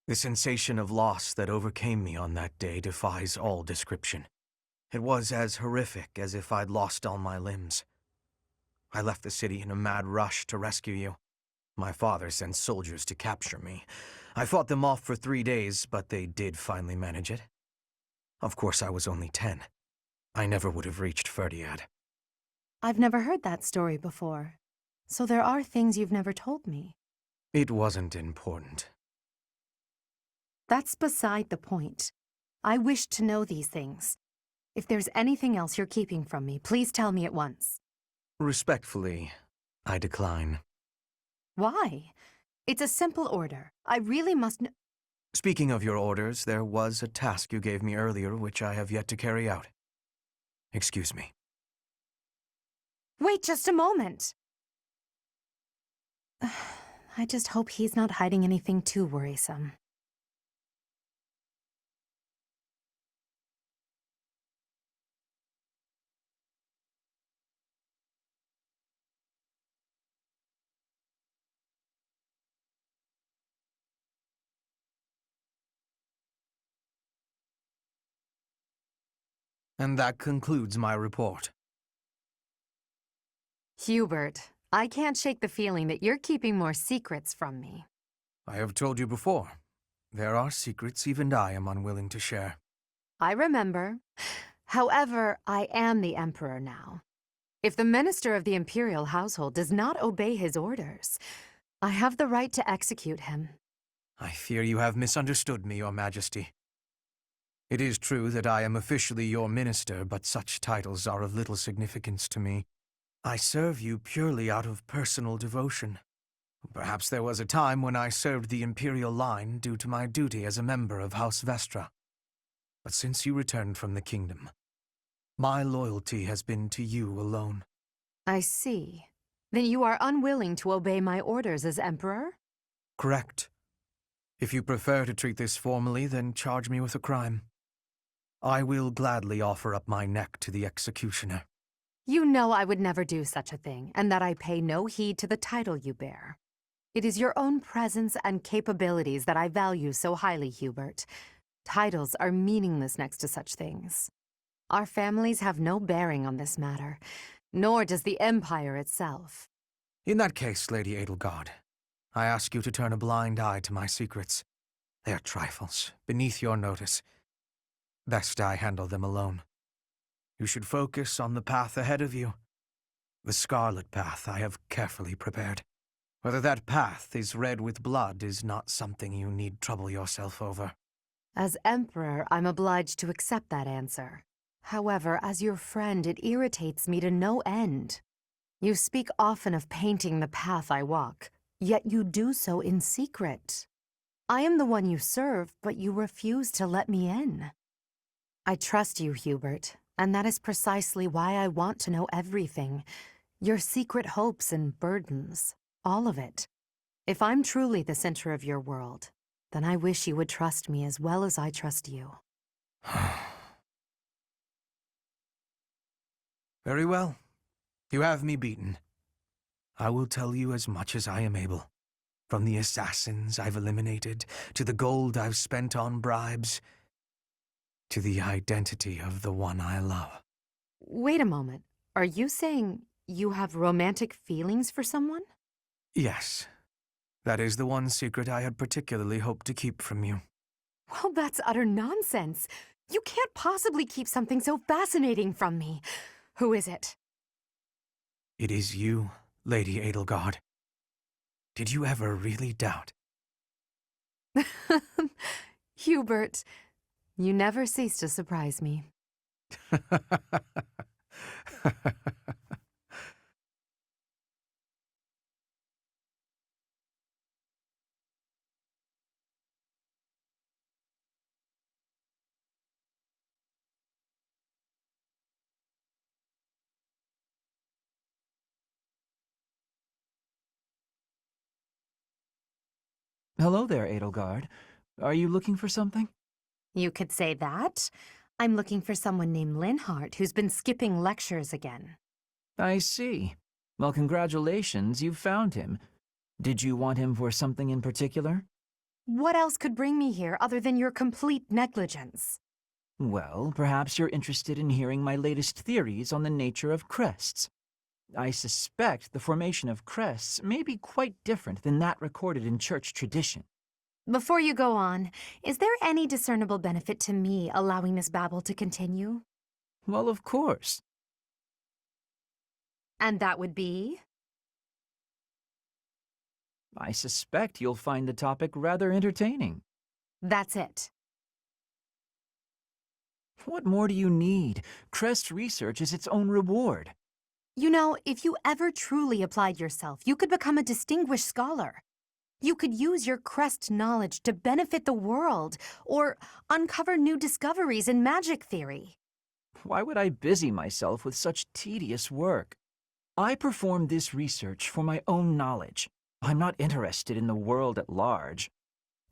The sensation of loss that overcame me on that day defies all description. It was as horrific as if I'd lost all my limbs. I left the city in a mad rush to rescue you. My father sent soldiers to capture me. I fought them off for 3 days, but they did finally manage it. Of course, I was only 10. I never would have reached Ferdinand. I've never heard that story before. So there are things you've never told me. It wasn't important. That's beside the point. I wish to know these things. If there's anything else you're keeping from me, please tell me at once. Respectfully, I decline. Why? It's a simple order. I really must know. Speaking of your orders, there was a task you gave me earlier which I have yet to carry out. Excuse me. Wait just a moment! I just hope he's not hiding anything too worrisome. And that concludes my report. Hubert, I can't shake the feeling that you're keeping more secrets from me. I have told you before. There are secrets even I am unwilling to share. I remember. However, I am the Emperor now. If the Minister of the Imperial Household does not obey his orders, I have the right to execute him. I fear you have misunderstood me, Your Majesty. It is true that I am officially your minister, but such titles are of little significance to me. I serve you purely out of personal devotion. Perhaps there was a time when I served the Imperial line due to my duty as a member of House Vestra. But since you returned from the kingdom, my loyalty has been to you alone. I see. Then you are unwilling to obey my orders as Emperor? Correct. If you prefer to treat this formally, then charge me with a crime. I will gladly offer up my neck to the executioner. You know I would never do such a thing, and that I pay no heed to the title you bear. It is your own presence and capabilities that I value so highly, Hubert. Titles are meaningless next to such things. Our families have no bearing on this matter, nor does the Empire itself. In that case, Lady Edelgard, I ask you to turn a blind eye to my secrets. They are trifles, beneath your notice. Best I handle them alone. You should focus on the path ahead of you. The scarlet path I have carefully prepared. Whether that path is red with blood is not something you need trouble yourself over. As Emperor, I'm obliged to accept that answer. However, as your friend, it irritates me to no end. You speak often of painting the path I walk, yet you do so in secret. I am the one you serve, but you refuse to let me in. I trust you, Hubert, and that is precisely why I want to know everything. Your secret hopes and burdens, all of it. If I'm truly the center of your world, then I wish you would trust me as well as I trust you. Very well. You have me beaten. I will tell you as much as I am able. From the assassins I've eliminated, to the gold I've spent on bribes, to the identity of the one I love. Wait a moment. Are you saying you have romantic feelings for someone? Yes. That is the one secret I had particularly hoped to keep from you. Well, that's utter nonsense. You can't possibly keep something so fascinating from me. Who is it? It is you, Lady Edelgard. Did you ever really doubt? Hubert, you never cease to surprise me. Hello there, Edelgard. Are you looking for something? You could say that. I'm looking for someone named Linhardt who's been skipping lectures again. I see. Well, congratulations, you've found him. Did you want him for something in particular? What else could bring me here other than your complete negligence? Well, perhaps you're interested in hearing my latest theories on the nature of crests. I suspect the formation of crests may be quite different than that recorded in church tradition. Before you go on, is there any discernible benefit to me allowing this babble to continue? Well, of course. And that would be? I suspect you'll find the topic rather entertaining. That's it. What more do you need? Crest research is its own reward. You know, if you ever truly applied yourself, you could become a distinguished scholar. You could use your crest knowledge to benefit the world, or uncover new discoveries in magic theory. Why would I busy myself with such tedious work? I perform this research for my own knowledge. I'm not interested in the world at large.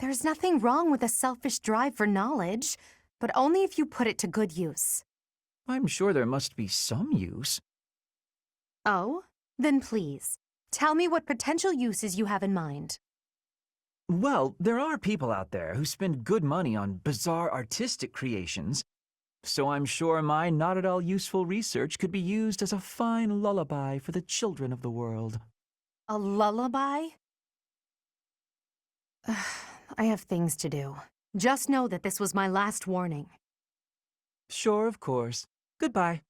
There's nothing wrong with a selfish drive for knowledge, but only if you put it to good use. I'm sure there must be some use. Oh? Then please, tell me what potential uses you have in mind. Well, there are people out there who spend good money on bizarre artistic creations, so I'm sure my not-at-all-useful research could be used as a fine lullaby for the children of the world. A lullaby? I have things to do. Just know that this was my last warning. Sure, of course. Goodbye.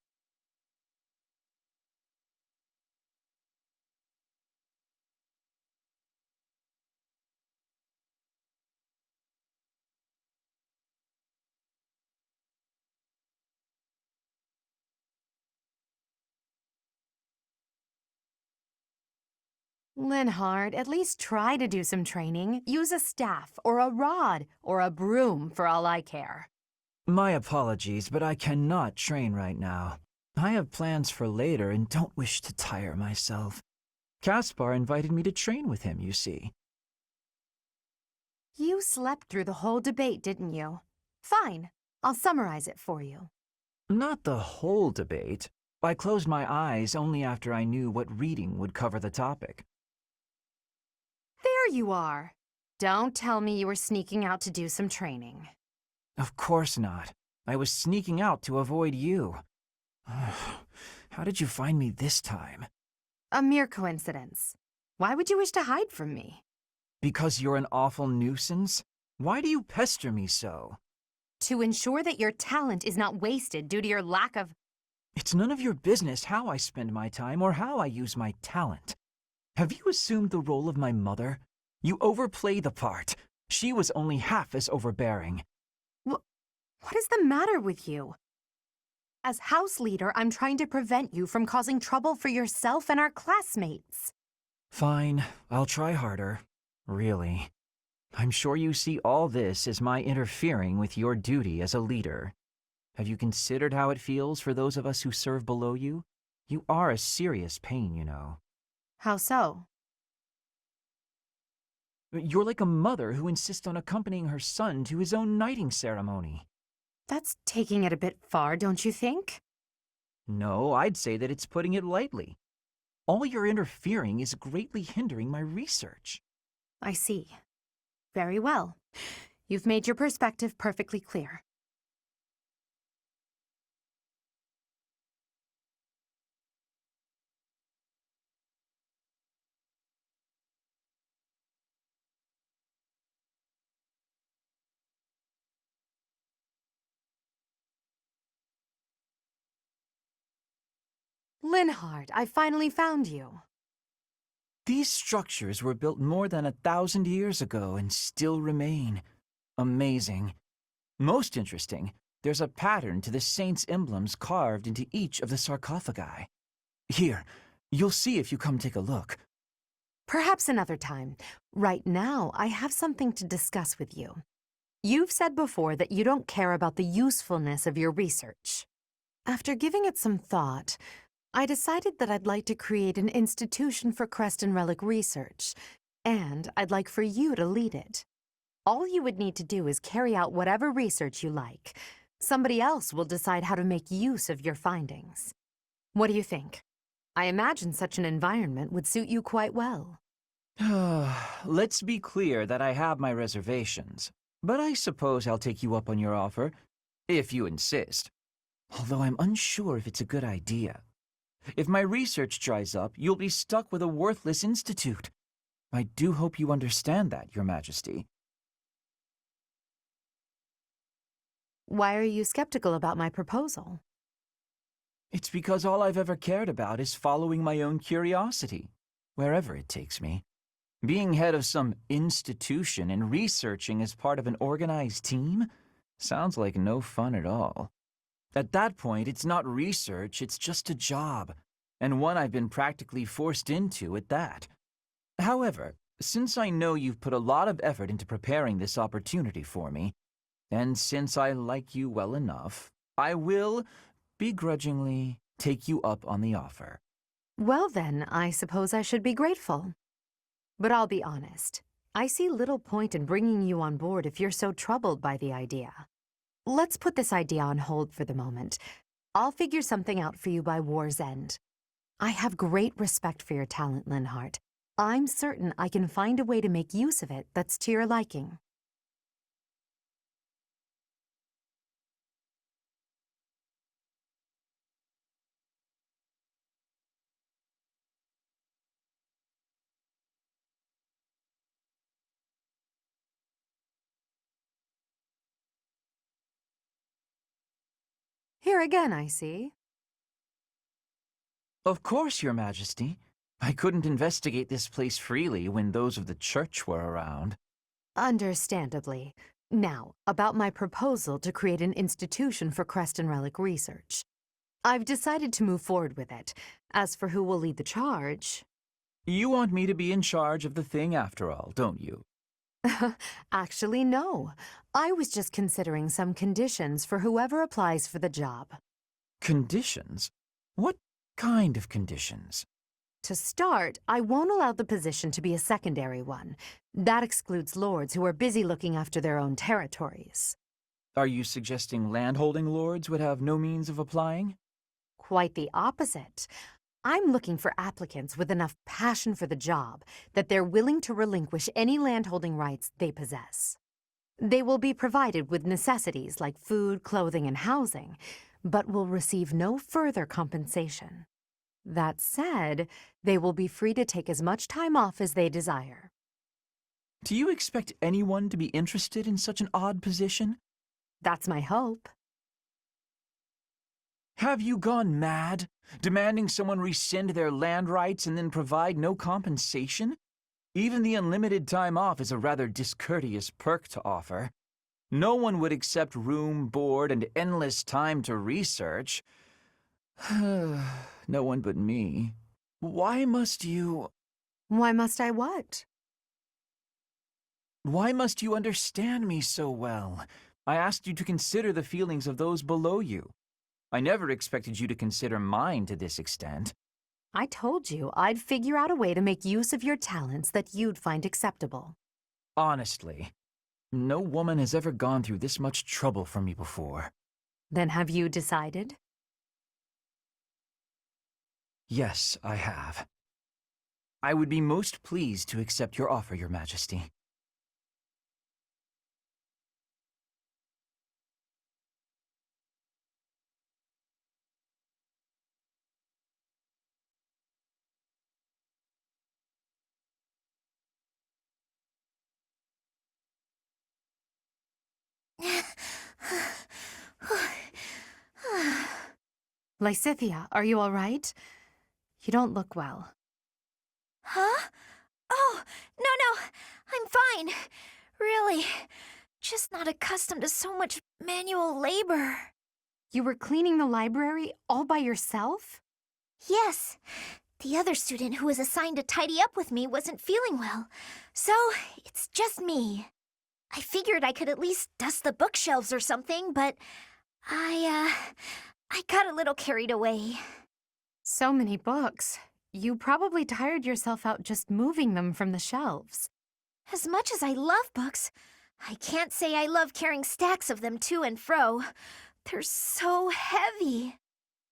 Linhardt, at least try to do some training. Use a staff, or a rod, or a broom, for all I care. My apologies, but I cannot train right now. I have plans for later and don't wish to tire myself. Caspar invited me to train with him, you see. You slept through the whole debate, didn't you? Fine. I'll summarize it for you. Not the whole debate. I closed my eyes only after I knew what reading would cover the topic. There you are. Don't tell me you were sneaking out to do some training. Of course not. I was sneaking out to avoid you. How did you find me this time? A mere coincidence. Why would you wish to hide from me? Because you're an awful nuisance? Why do you pester me so? To ensure that your talent is not wasted due to your lack of... It's none of your business how I spend my time or how I use my talent. Have you assumed the role of my mother? You overplay the part. She was only half as overbearing. What is the matter with you? As house leader, I'm trying to prevent you from causing trouble for yourself and our classmates. Fine, I'll try harder. Really. I'm sure you see all this as my interfering with your duty as a leader. Have you considered how it feels for those of us who serve below you? You are a serious pain, you know. How so? You're like a mother who insists on accompanying her son to his own knighting ceremony. That's taking it a bit far, don't you think? No, I'd say that it's putting it lightly. All your interfering is greatly hindering my research. I see. Very well. You've made your perspective perfectly clear. Linhardt, I finally found you. These structures were built more than 1,000 years ago and still remain. Amazing. Most interesting, there's a pattern to the saints' emblems carved into each of the sarcophagi. Here, you'll see if you come take a look. Perhaps another time. Right now, I have something to discuss with you. You've said before that you don't care about the usefulness of your research. After giving it some thought, I decided that I'd like to create an institution for crest and relic research, and I'd like for you to lead it. All you would need to do is carry out whatever research you like. Somebody else will decide how to make use of your findings. What do you think? I imagine such an environment would suit you quite well. Let's be clear that I have my reservations, but I suppose I'll take you up on your offer, if you insist. Although I'm unsure if it's a good idea. If my research dries up, you'll be stuck with a worthless institute. I do hope you understand that, Your Majesty. Why are you skeptical about my proposal? It's because all I've ever cared about is following my own curiosity, wherever it takes me. Being head of some institution and researching as part of an organized team sounds like no fun at all. At that point, it's not research, it's just a job, and one I've been practically forced into at that. However, since I know you've put a lot of effort into preparing this opportunity for me, and since I like you well enough, I will, begrudgingly, take you up on the offer. Well then, I suppose I should be grateful. But I'll be honest, I see little point in bringing you on board if you're so troubled by the idea. Let's put this idea on hold for the moment. I'll figure something out for you by war's end. I have great respect for your talent, Linhardt. I'm certain I can find a way to make use of it that's to your liking. Here again, I see. Of course, Your Majesty. I couldn't investigate this place freely when those of the church were around. Understandably. Now, about my proposal to create an institution for crest and relic research. I've decided to move forward with it. As for who will lead the charge... You want me to be in charge of the thing after all, don't you? Actually, no. I was just considering some conditions for whoever applies for the job. Conditions? What kind of conditions? To start, I won't allow the position to be a secondary one. That excludes lords who are busy looking after their own territories. Are you suggesting landholding lords would have no means of applying? Quite the opposite. I'm looking for applicants with enough passion for the job that they're willing to relinquish any landholding rights they possess. They will be provided with necessities like food, clothing, and housing, but will receive no further compensation. That said, they will be free to take as much time off as they desire. Do you expect anyone to be interested in such an odd position? That's my hope. Have you gone mad? Demanding someone rescind their land rights and then provide no compensation? Even the unlimited time off is a rather discourteous perk to offer. No one would accept room, board, and endless time to research. No one but me. Why must you... Why must I what? Why must you understand me so well? I asked you to consider the feelings of those below you. I never expected you to consider mine to this extent. I told you I'd figure out a way to make use of your talents that you'd find acceptable. Honestly, no woman has ever gone through this much trouble for me before. Then have you decided? Yes, I have. I would be most pleased to accept your offer, Your Majesty. Lysithea, are you all right? You don't look well. Huh? Oh, no, I'm fine. Really, just not accustomed to so much manual labor. You were cleaning the library all by yourself? Yes. The other student who was assigned to tidy up with me wasn't feeling well, so it's just me. I figured I could at least dust the bookshelves or something, but I got a little carried away. So many books. You probably tired yourself out just moving them from the shelves. As much as I love books, I can't say I love carrying stacks of them to and fro. They're so heavy.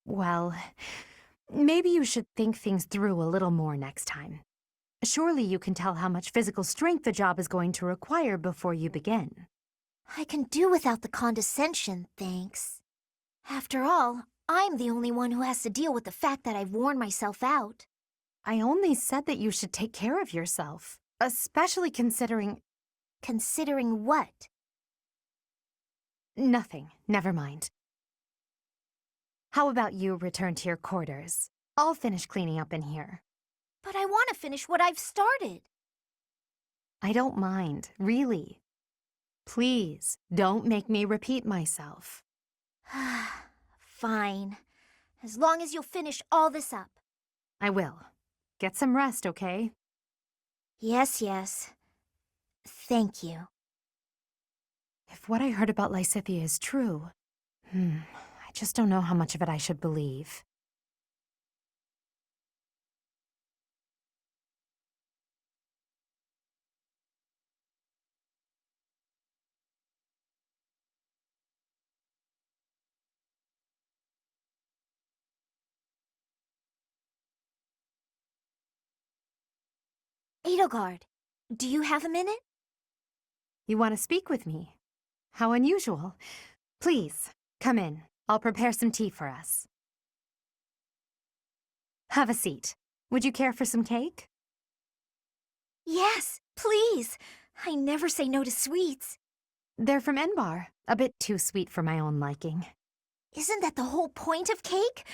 Well, maybe you should think things through a little more next time. Surely you can tell how much physical strength the job is going to require before you begin. I can do without the condescension, thanks. After all, I'm the only one who has to deal with the fact that I've worn myself out. I only said that you should take care of yourself, especially considering... Considering what? Nothing. Never mind. How about you return to your quarters? I'll finish cleaning up in here. But I want to finish what I've started. I don't mind, really. Please, don't make me repeat myself. Fine. As long as you'll finish all this up. I will. Get some rest, okay? Yes, yes. Thank you. If what I heard about Lysithea is true, I just don't know how much of it I should believe. Edelgard, do you have a minute? You want to speak with me? How unusual. Please, come in. I'll prepare some tea for us. Have a seat. Would you care for some cake? Yes, please. I never say no to sweets. They're from Enbar. A bit too sweet for my own liking. Isn't that the whole point of cake?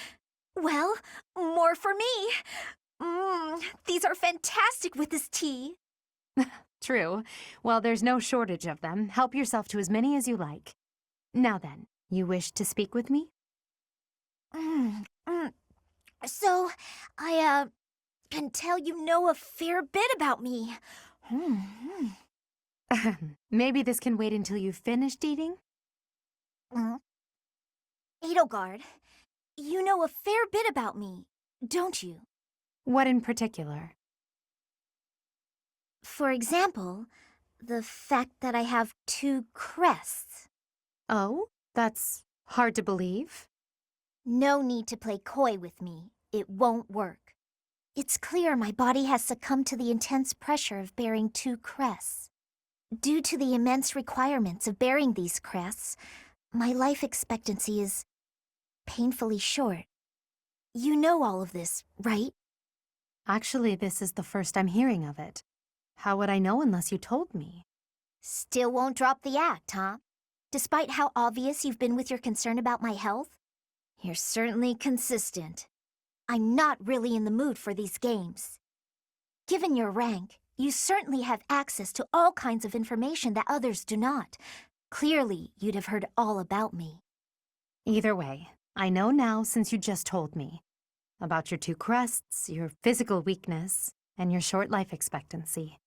Well, more for me. These are fantastic with this tea. True. Well, there's no shortage of them. Help yourself to as many as you like. Now then, you wish to speak with me? So, I can tell you know a fair bit about me. Maybe this can wait until you've finished eating? Edelgard, you know a fair bit about me, don't you? What in particular? For example, the fact that I have 2 crests. Oh, that's hard to believe. No need to play coy with me. It won't work. It's clear my body has succumbed to the intense pressure of bearing 2 crests. Due to the immense requirements of bearing these crests, my life expectancy is painfully short. You know all of this, right? Actually, this is the first I'm hearing of it. How would I know unless you told me? Still won't drop the act, huh? Despite how obvious you've been with your concern about my health? You're certainly consistent. I'm not really in the mood for these games. Given your rank, you certainly have access to all kinds of information that others do not. Clearly, you'd have heard all about me. Either way, I know now since you just told me. About your 2 crests, your physical weakness, and your short life expectancy.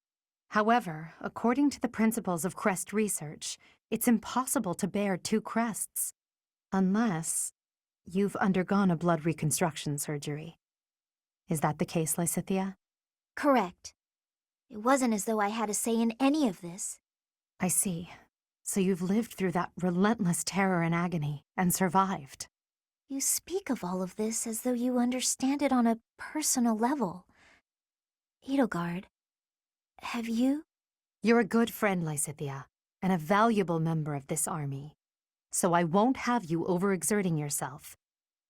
However, according to the principles of crest research, it's impossible to bear 2 crests. Unless you've undergone a blood reconstruction surgery. Is that the case, Lysithea? Correct. It wasn't as though I had a say in any of this. I see. So you've lived through that relentless terror and agony, and survived. You speak of all of this as though you understand it on a personal level. Edelgard, have you? You're a good friend, Lysithea, and a valuable member of this army. So I won't have you overexerting yourself.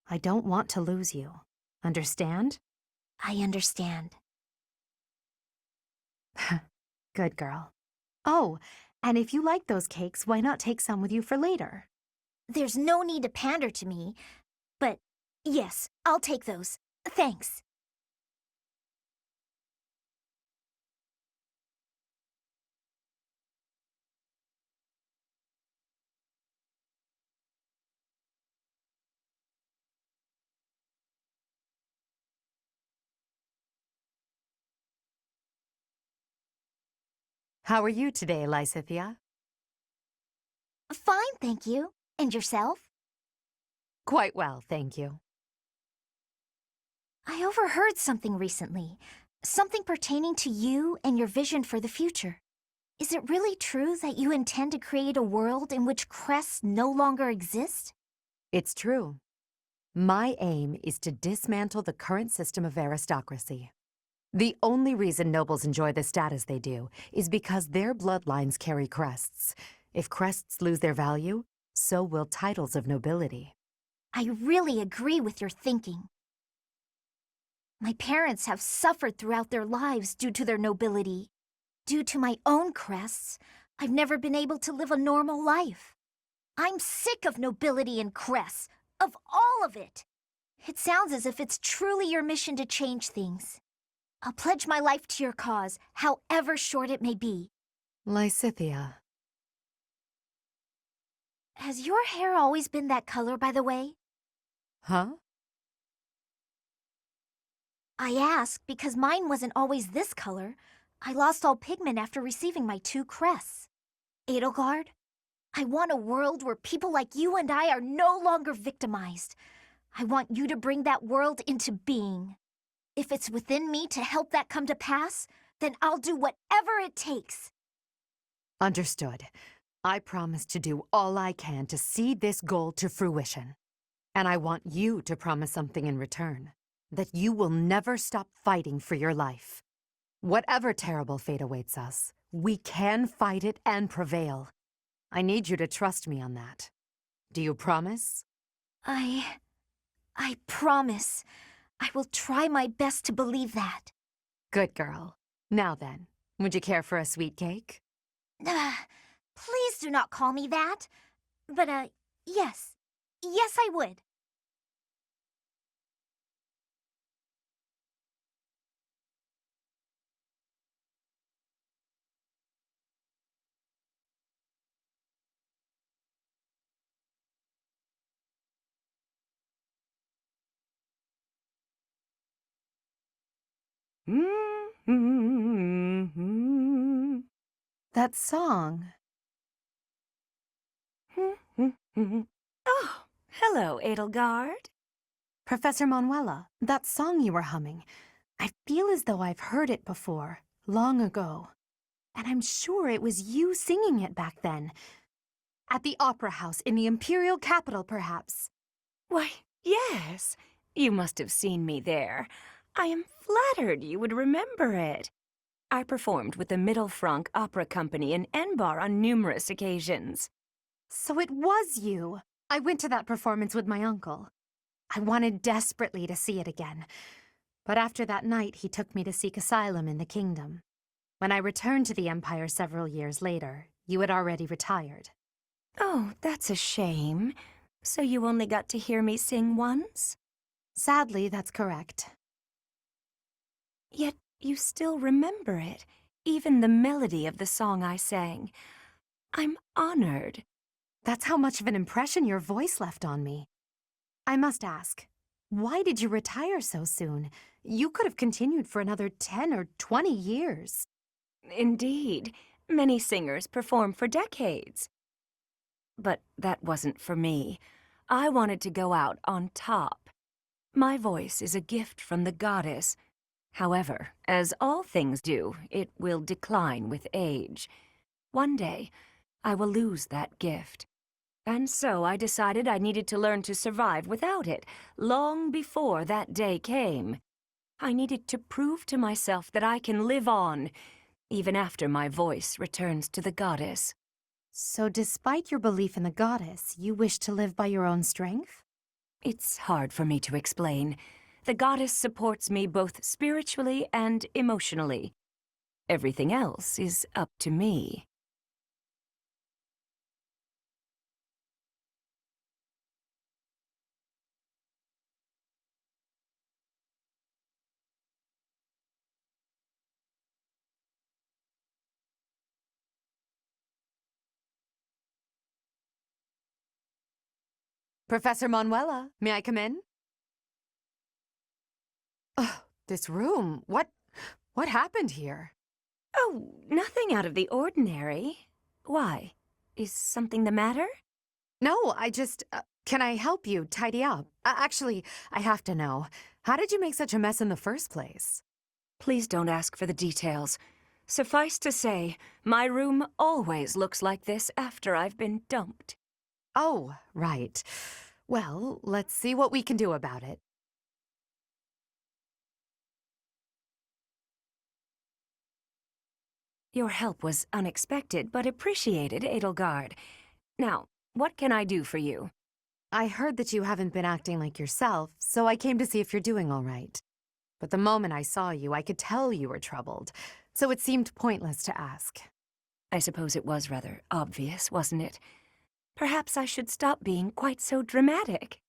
I don't want to lose you. Understand? I understand. Good girl. Oh, and if you like those cakes, why not take some with you for later? There's no need to pander to me, but yes, I'll take those. Thanks. How are you today, Lysithea? Fine, thank you. And yourself? Quite well, thank you. I overheard something recently. Something pertaining to you and your vision for the future. Is it really true that you intend to create a world in which crests no longer exist? It's true. My aim is to dismantle the current system of aristocracy. The only reason nobles enjoy the status they do is because their bloodlines carry crests. If crests lose their value, so will titles of nobility. I really agree with your thinking. My parents have suffered throughout their lives due to their nobility. Due to my own crests, I've never been able to live a normal life. I'm sick of nobility and crests, of all of it. It sounds as if it's truly your mission to change things. I'll pledge my life to your cause, however short it may be. Lysithea. Has your hair always been that color, by the way? Huh? I ask because mine wasn't always this color. I lost all pigment after receiving my 2 crests. Edelgard, I want a world where people like you and I are no longer victimized. I want you to bring that world into being. If it's within me to help that come to pass, then I'll do whatever it takes. Understood. I promise to do all I can to see this goal to fruition. And I want you to promise something in return. That you will never stop fighting for your life. Whatever terrible fate awaits us, we can fight it and prevail. I need you to trust me on that. Do you promise? I promise. I will try my best to believe that. Good girl. Now then, would you care for a sweet cake? Please do not call me that. But, yes. Yes, I would. That song. Oh, hello, Edelgard. Professor Manuela, that song you were humming. I feel as though I've heard it before, long ago. And I'm sure it was you singing it back then. At the Opera House in the Imperial Capital, perhaps. Why, yes. You must have seen me there. I am flattered you would remember it. I performed with the Mittelfranc Opera Company in Enbar on numerous occasions. So it was you. I went to that performance with my uncle. I wanted desperately to see it again. But after that night, he took me to seek asylum in the kingdom. When I returned to the Empire several years later, you had already retired. Oh, that's a shame. So you only got to hear me sing once? Sadly, that's correct. Yet you still remember it, even the melody of the song I sang. I'm honored. That's how much of an impression your voice left on me. I must ask, why did you retire so soon? You could have continued for another 10 or 20 years. Indeed, many singers perform for decades. But that wasn't for me. I wanted to go out on top. My voice is a gift from the goddess. However, as all things do, it will decline with age. One day, I will lose that gift. And so I decided I needed to learn to survive without it, long before that day came. I needed to prove to myself that I can live on, even after my voice returns to the goddess. So despite your belief in the goddess, you wish to live by your own strength? It's hard for me to explain. The goddess supports me both spiritually and emotionally. Everything else is up to me. Professor Manuela, may I come in? Ugh, this room, what happened here? Oh, nothing out of the ordinary. Why? Is something the matter? No, can I help you tidy up? Actually, I have to know. How did you make such a mess in the first place? Please don't ask for the details. Suffice to say, my room always looks like this after I've been dumped. Oh, right. Well, let's see what we can do about it. Your help was unexpected but appreciated, Edelgard. Now, what can I do for you? I heard that you haven't been acting like yourself, so I came to see if you're doing all right. But the moment I saw you, I could tell you were troubled, so it seemed pointless to ask. I suppose it was rather obvious, wasn't it? Perhaps I should stop being quite so dramatic.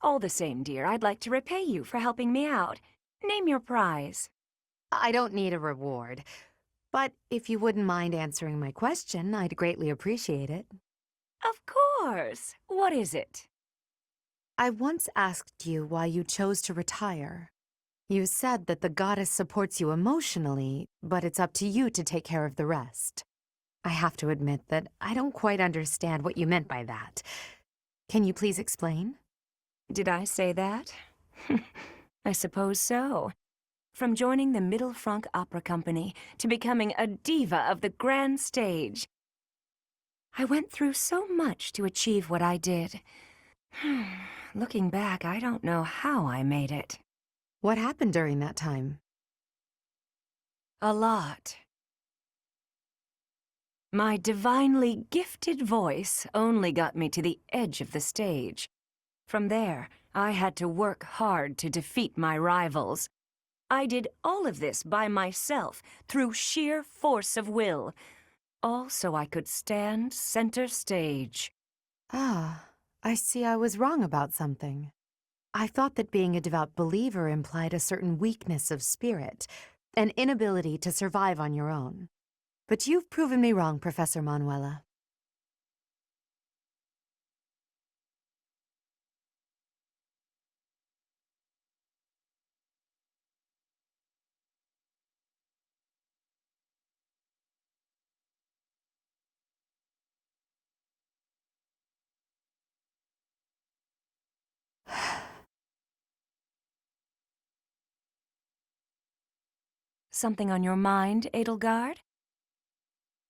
All the same, dear, I'd like to repay you for helping me out. Name your prize. I don't need a reward, but if you wouldn't mind answering my question, I'd greatly appreciate it. Of course. What is it? I once asked you why you chose to retire. You said that the goddess supports you emotionally, but it's up to you to take care of the rest. I have to admit that I don't quite understand what you meant by that. Can you please explain? Did I say that? I suppose so. From joining the Mittelfranc Opera Company to becoming a diva of the grand stage. I went through so much to achieve what I did. Looking back, I don't know how I made it. What happened during that time? A lot. My divinely gifted voice only got me to the edge of the stage. From there, I had to work hard to defeat my rivals. I did all of this by myself, through sheer force of will, all so I could stand center stage. Ah, I see I was wrong about something. I thought that being a devout believer implied a certain weakness of spirit, an inability to survive on your own. But you've proven me wrong, Professor Manuela. Something on your mind, Edelgard?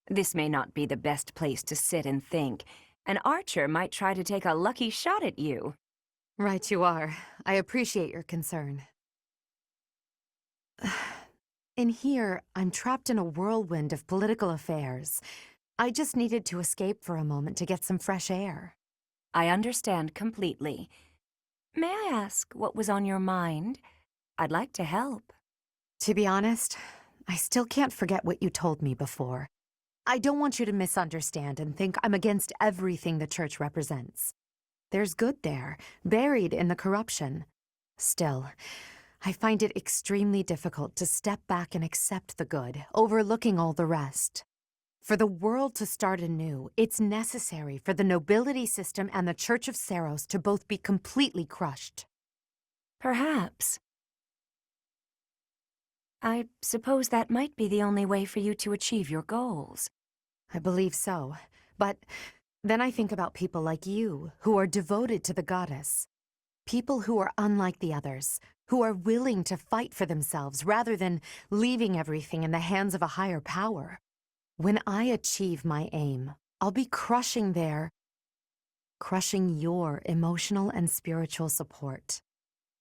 This may not be the best place to sit and think. An archer might try to take a lucky shot at you. Right you are. I appreciate your concern. In here, I'm trapped in a whirlwind of political affairs. I just needed to escape for a moment to get some fresh air. I understand completely. May I ask what was on your mind? I'd like to help. To be honest, I still can't forget what you told me before. I don't want you to misunderstand and think I'm against everything the church represents. There's good there, buried in the corruption. Still, I find it extremely difficult to step back and accept the good, overlooking all the rest. For the world to start anew, it's necessary for the nobility system and the Church of Seiros to both be completely crushed. Perhaps. I suppose that might be the only way for you to achieve your goals. I believe so, but then I think about people like you, who are devoted to the goddess. People who are unlike the others, who are willing to fight for themselves rather than leaving everything in the hands of a higher power. When I achieve my aim, I'll be crushing your emotional and spiritual support.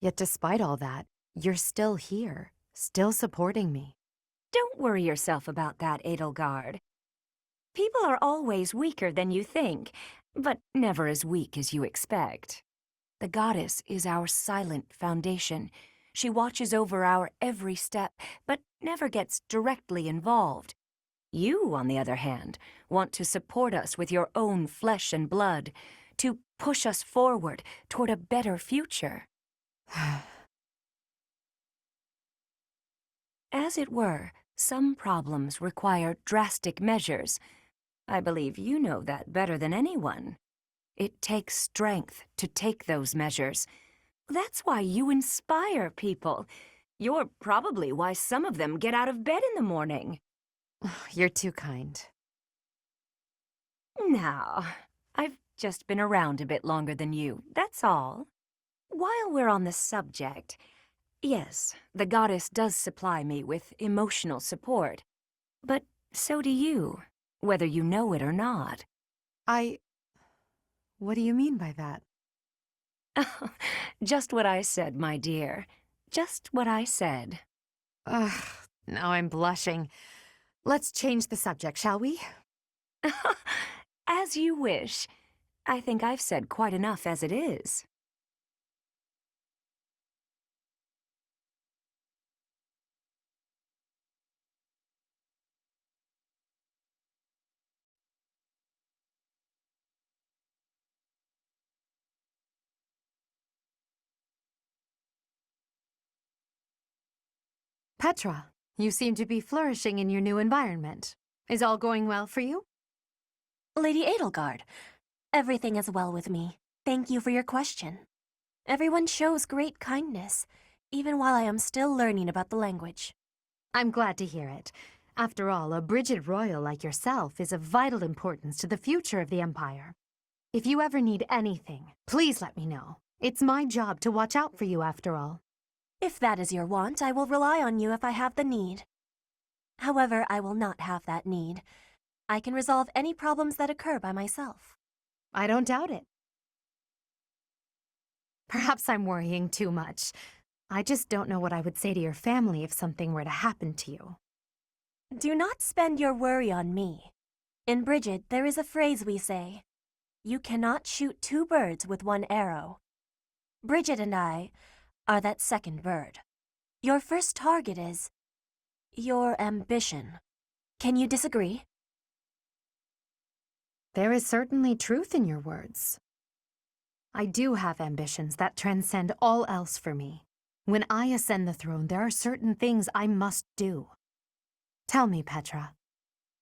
Yet despite all that, you're still here, still supporting me. Don't worry yourself about that, Edelgard. People are always weaker than you think, but never as weak as you expect. The goddess is our silent foundation. She watches over our every step, but never gets directly involved. You, on the other hand, want to support us with your own flesh and blood, to push us forward toward a better future. As it were, some problems require drastic measures. I believe you know that better than anyone. It takes strength to take those measures. That's why you inspire people. You're probably why some of them get out of bed in the morning. You're too kind. Now, I've just been around a bit longer than you, that's all. While we're on the subject, yes, the goddess does supply me with emotional support. But so do you, whether you know it or not. What do you mean by that? Just what I said, my dear. Just what I said. Ugh, now I'm blushing. Let's change the subject, shall we? As you wish. I think I've said quite enough as it is. Petra, you seem to be flourishing in your new environment. Is all going well for you? Lady Edelgard, everything is well with me. Thank you for your question. Everyone shows great kindness, even while I am still learning about the language. I'm glad to hear it. After all, a Brigid royal like yourself is of vital importance to the future of the Empire. If you ever need anything, please let me know. It's my job to watch out for you after all. If that is your want, I will rely on you if I have the need. However, I will not have that need. I can resolve any problems that occur by myself. I don't doubt it. Perhaps I'm worrying too much. I just don't know what I would say to your family if something were to happen to you. Do not spend your worry on me. In Brigid, there is a phrase we say. You cannot shoot two birds with one arrow. Brigid and I are that second bird. Your first target is your ambition. Can you disagree? There is certainly truth in your words. I do have ambitions that transcend all else for me. When I ascend the throne, there are certain things I must do. Tell me, Petra,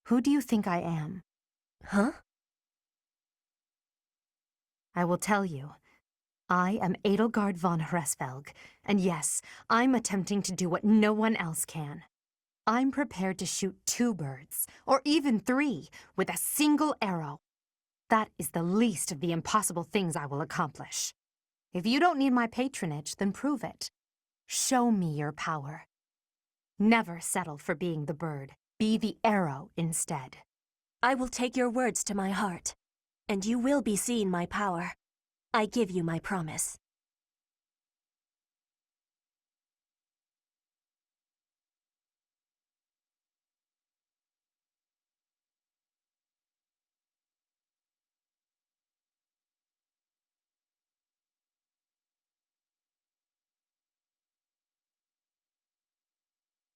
who do you think I am? Huh? I will tell you. I am Edelgard von Hresvelg, and yes, I'm attempting to do what no one else can. I'm prepared to shoot 2 birds, or even 3, with a single arrow. That is the least of the impossible things I will accomplish. If you don't need my patronage, then prove it. Show me your power. Never settle for being the bird. Be the arrow instead. I will take your words to my heart, and you will be seeing my power. I give you my promise.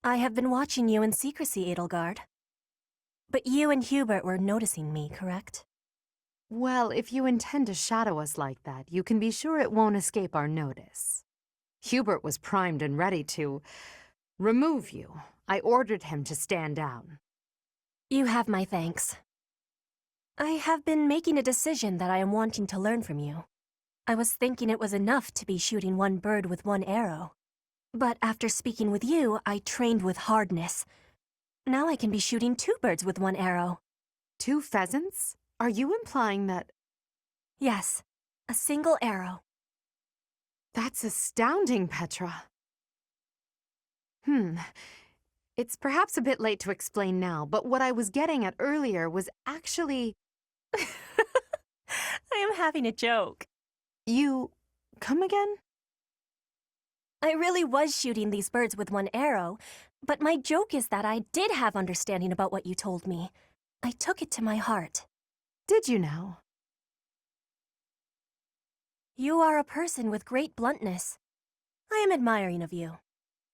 I have been watching you in secrecy, Edelgard. But you and Hubert were noticing me, correct? Well, if you intend to shadow us like that, you can be sure it won't escape our notice. Hubert was primed and ready to remove you. I ordered him to stand down. You have my thanks. I have been making a decision that I am wanting to learn from you. I was thinking it was enough to be shooting one bird with one arrow. But after speaking with you, I trained with hardness. Now I can be shooting 2 birds with 1 arrow. 2 pheasants? Are you implying that... Yes, a single arrow. That's astounding, Petra. It's perhaps a bit late to explain now, but what I was getting at earlier was actually... I am having a joke. You... come again? I really was shooting these birds with 1 arrow, but my joke is that I did have understanding about what you told me. I took it to my heart. Did you now? You are a person with great bluntness. I am admiring of you.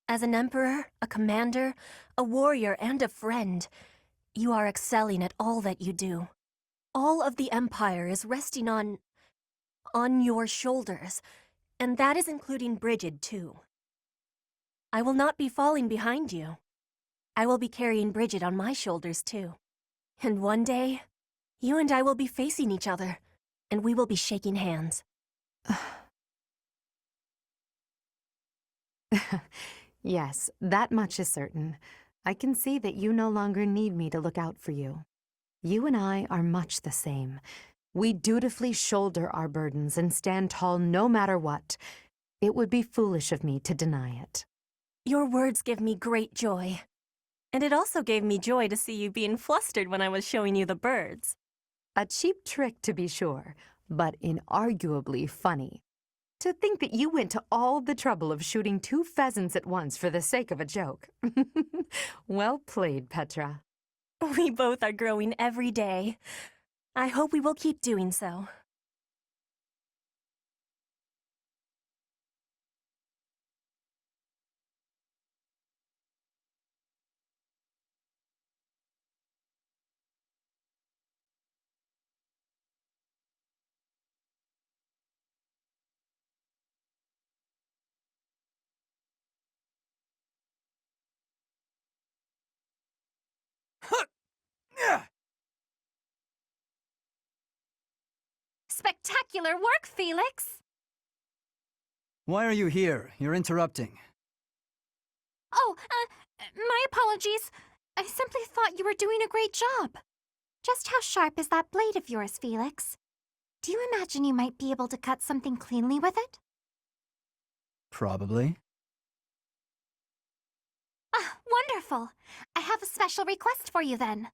As an emperor, a commander, a warrior, and a friend, you are excelling at all that you do. All of the empire is resting on your shoulders, and that is including Brigid, too. I will not be falling behind you. I will be carrying Brigid on my shoulders, too. And one day, you and I will be facing each other, and we will be shaking hands. Yes, that much is certain. I can see that you no longer need me to look out for you. You and I are much the same. We dutifully shoulder our burdens and stand tall no matter what. It would be foolish of me to deny it. Your words give me great joy. And it also gave me joy to see you being flustered when I was showing you the birds. A cheap trick, to be sure, but inarguably funny. To think that you went to all the trouble of shooting 2 pheasants at once for the sake of a joke. Well played, Petra. We both are growing every day. I hope we will keep doing so. Spectacular work, Felix! Why are you here? You're interrupting. Oh, my apologies. I simply thought you were doing a great job. Just how sharp is that blade of yours, Felix? Do you imagine you might be able to cut something cleanly with it? Probably. Ah, wonderful. I have a special request for you then.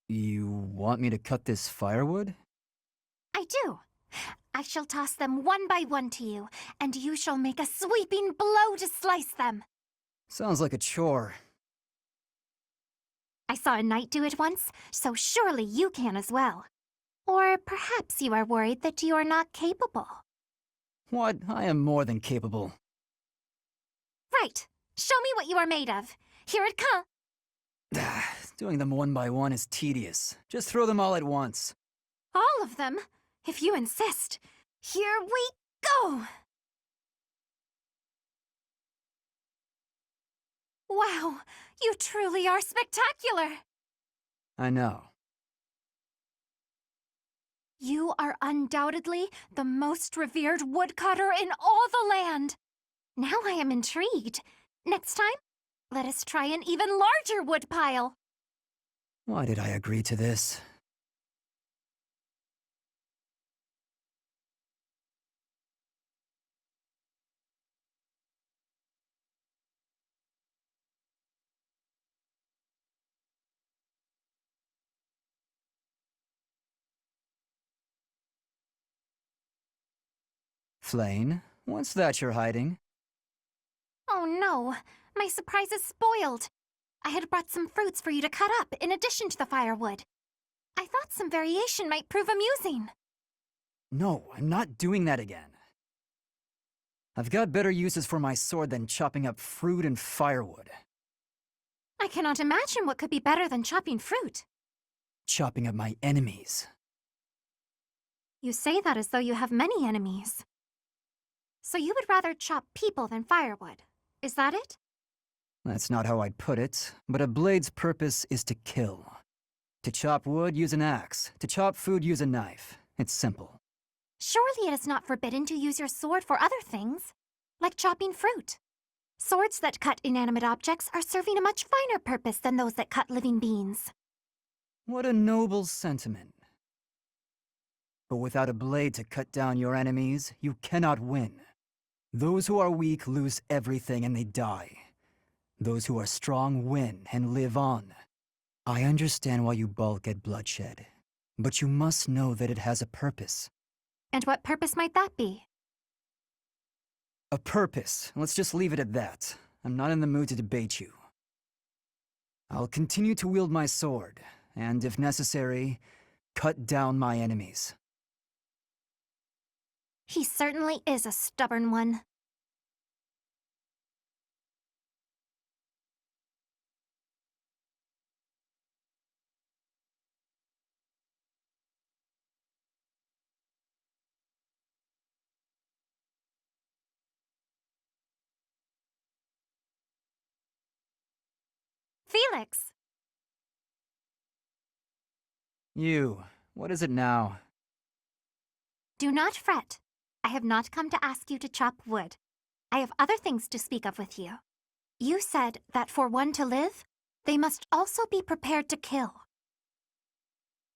You want me to cut this firewood? I do. I shall toss them one by one to you, and you shall make a sweeping blow to slice them. Sounds like a chore. I saw a knight do it once, so surely you can as well. Or perhaps you are worried that you are not capable. What? I am more than capable. Right. Show me what you are made of. Here it comes. Doing them one by one is tedious. Just throw them all at once. All of them? If you insist. Here we go! Wow, you truly are spectacular! I know. You are undoubtedly the most revered woodcutter in all the land. Now I am intrigued. Next time, let us try an even larger woodpile. Why did I agree to this? Flayn, what's that you're hiding? Oh no, my surprise is spoiled. I had brought some fruits for you to cut up in addition to the firewood. I thought some variation might prove amusing. No, I'm not doing that again. I've got better uses for my sword than chopping up fruit and firewood. I cannot imagine what could be better than chopping fruit. Chopping up my enemies. You say that as though you have many enemies. So you would rather chop people than firewood, is that it? That's not how I'd put it, but a blade's purpose is to kill. To chop wood, use an axe. To chop food, use a knife. It's simple. Surely it is not forbidden to use your sword for other things, like chopping fruit. Swords that cut inanimate objects are serving a much finer purpose than those that cut living beings. What a noble sentiment. But without a blade to cut down your enemies, you cannot win. Those who are weak lose everything and they die. Those who are strong win and live on. I understand why you balk at bloodshed, but you must know that it has a purpose. And what purpose might that be? A purpose. Let's just leave it at that. I'm not in the mood to debate you. I'll continue to wield my sword, and if necessary, cut down my enemies. He certainly is a stubborn one. Felix! You, what is it now? Do not fret. I have not come to ask you to chop wood. I have other things to speak of with you. You said that for one to live, they must also be prepared to kill.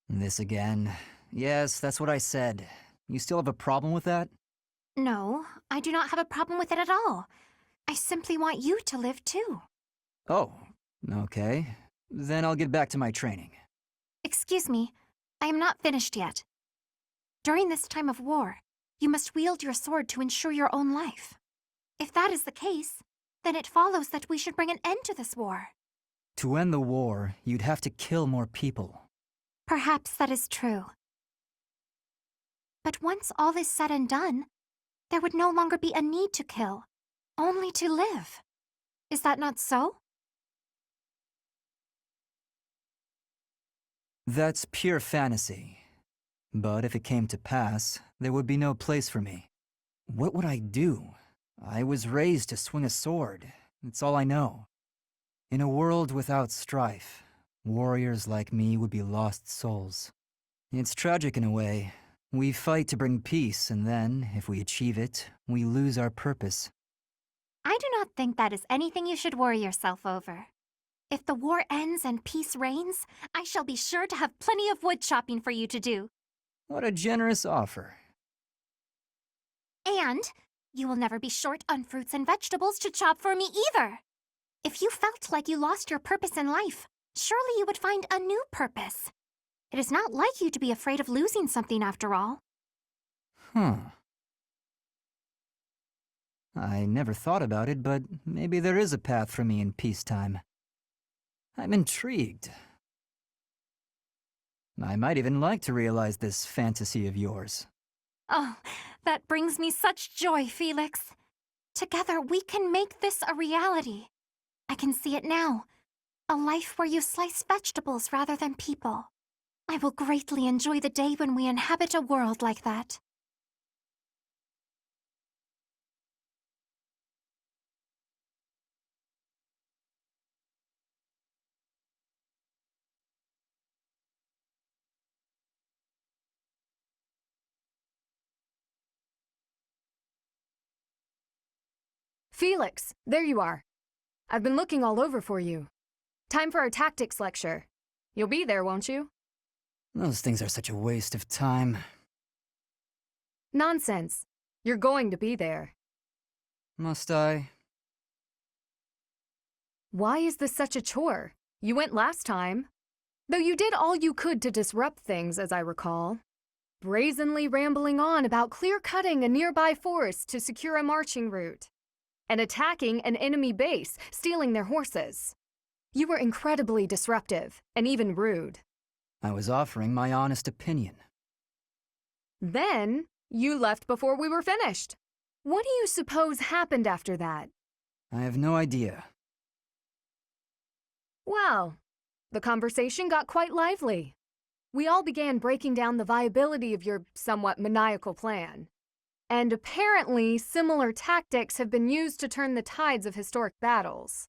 This again. Yes, that's what I said. You still have a problem with that? No, I do not have a problem with it at all. I simply want you to live too. Oh, okay. Then I'll get back to my training. Excuse me, I am not finished yet. During this time of war, you must wield your sword to ensure your own life. If that is the case, then it follows that we should bring an end to this war. To end the war, you'd have to kill more people. Perhaps that is true. But once all is said and done, there would no longer be a need to kill, only to live. Is that not so? That's pure fantasy. But if it came to pass, there would be no place for me. What would I do? I was raised to swing a sword. It's all I know. In a world without strife, warriors like me would be lost souls. It's tragic in a way. We fight to bring peace, and then, if we achieve it, we lose our purpose. I do not think that is anything you should worry yourself over. If the war ends and peace reigns, I shall be sure to have plenty of wood chopping for you to do. What a generous offer. And you will never be short on fruits and vegetables to chop for me either. If you felt like you lost your purpose in life, surely you would find a new purpose. It is not like you to be afraid of losing something after all. I never thought about it, but maybe there is a path for me in peacetime. I'm intrigued. I might even like to realize this fantasy of yours. Oh, that brings me such joy, Felix. Together we can make this a reality. I can see it now. A life where you slice vegetables rather than people. I will greatly enjoy the day when we inhabit a world like that. Felix, there you are. I've been looking all over for you. Time for our tactics lecture. You'll be there, won't you? Those things are such a waste of time. Nonsense. You're going to be there. Must I? Why is this such a chore? You went last time. Though you did all you could to disrupt things, as I recall. brazenly rambling on about clear-cutting a nearby forest to secure a marching route, and attacking an enemy base, stealing their horses. You were incredibly disruptive, and even rude. I was offering my honest opinion. Then, you left before we were finished. What do you suppose happened after that? I have no idea. Well, the conversation got quite lively. We all began breaking down the viability of your somewhat maniacal plan. And apparently, similar tactics have been used to turn the tides of historic battles.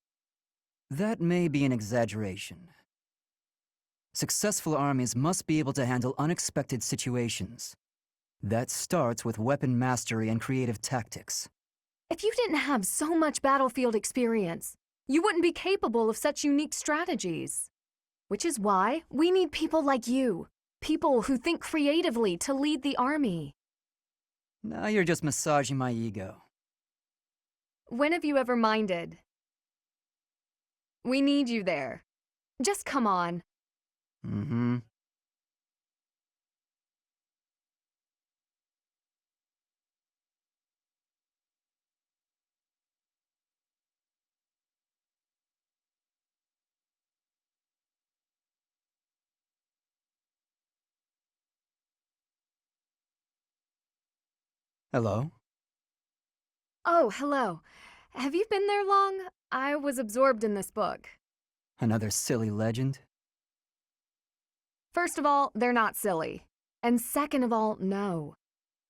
That may be an exaggeration. Successful armies must be able to handle unexpected situations. That starts with weapon mastery and creative tactics. If you didn't have so much battlefield experience, you wouldn't be capable of such unique strategies. Which is why we need people like you, people who think creatively to lead the army. Now you're just massaging my ego. When have you ever minded? We need you there. Just come on. Mm-hmm. Hello? Oh, hello. Have you been there long? I was absorbed in this book. Another silly legend? First of all, they're not silly. And second of all, no.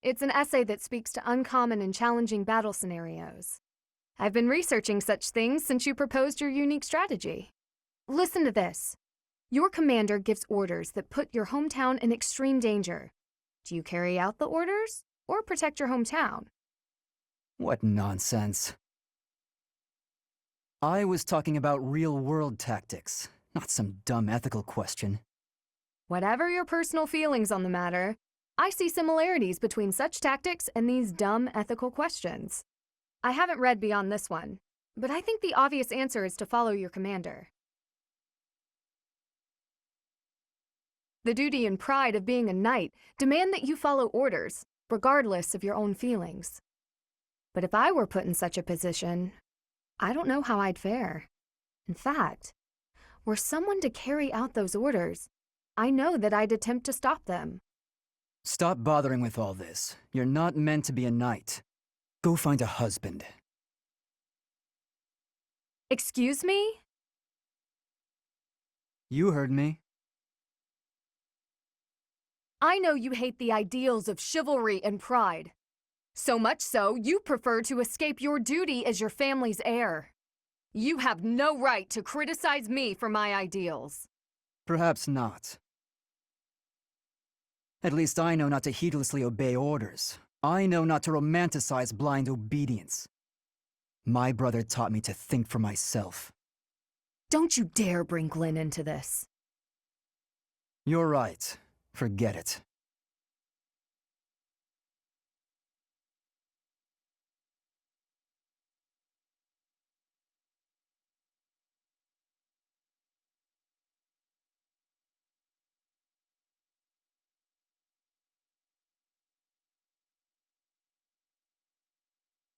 It's an essay that speaks to uncommon and challenging battle scenarios. I've been researching such things since you proposed your unique strategy. Listen to this. Your commander gives orders that put your hometown in extreme danger. Do you carry out the orders or protect your hometown? What nonsense. I was talking about real-world tactics, not some dumb ethical question. Whatever your personal feelings on the matter, I see similarities between such tactics and these dumb ethical questions. I haven't read beyond this one, but I think the obvious answer is to follow your commander. The duty and pride of being a knight demand that you follow orders, regardless of your own feelings. But if I were put in such a position, I don't know how I'd fare. In fact, were someone to carry out those orders, I know that I'd attempt to stop them. Stop bothering with all this. You're not meant to be a knight. Go find a husband. Excuse me? You heard me. I know you hate the ideals of chivalry and pride. So much so, you prefer to escape your duty as your family's heir. You have no right to criticize me for my ideals. Perhaps not. At least I know not to heedlessly obey orders. I know not to romanticize blind obedience. My brother taught me to think for myself. Don't you dare bring Glenn into this. You're right. Forget it.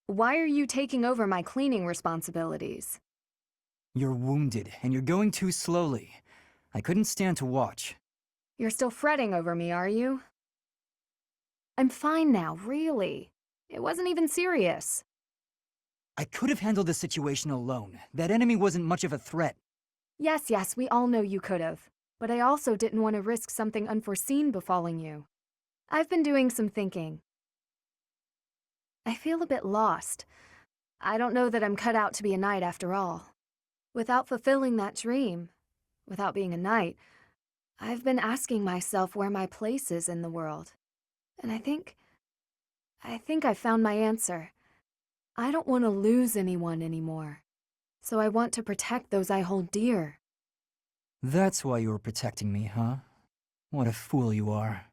Why are you taking over my cleaning responsibilities? You're wounded, and you're going too slowly. I couldn't stand to watch. You're still fretting over me, are you? I'm fine now, really. It wasn't even serious. I could have handled the situation alone. That enemy wasn't much of a threat. Yes, we all know you could have. But I also didn't want to risk something unforeseen befalling you. I've been doing some thinking. I feel a bit lost. I don't know that I'm cut out to be a knight after all. Without fulfilling that dream, without being a knight, I've been asking myself where my place is in the world. And I think I found my answer. I don't want to lose anyone anymore. So I want to protect those I hold dear. That's why you were protecting me, huh? What a fool you are.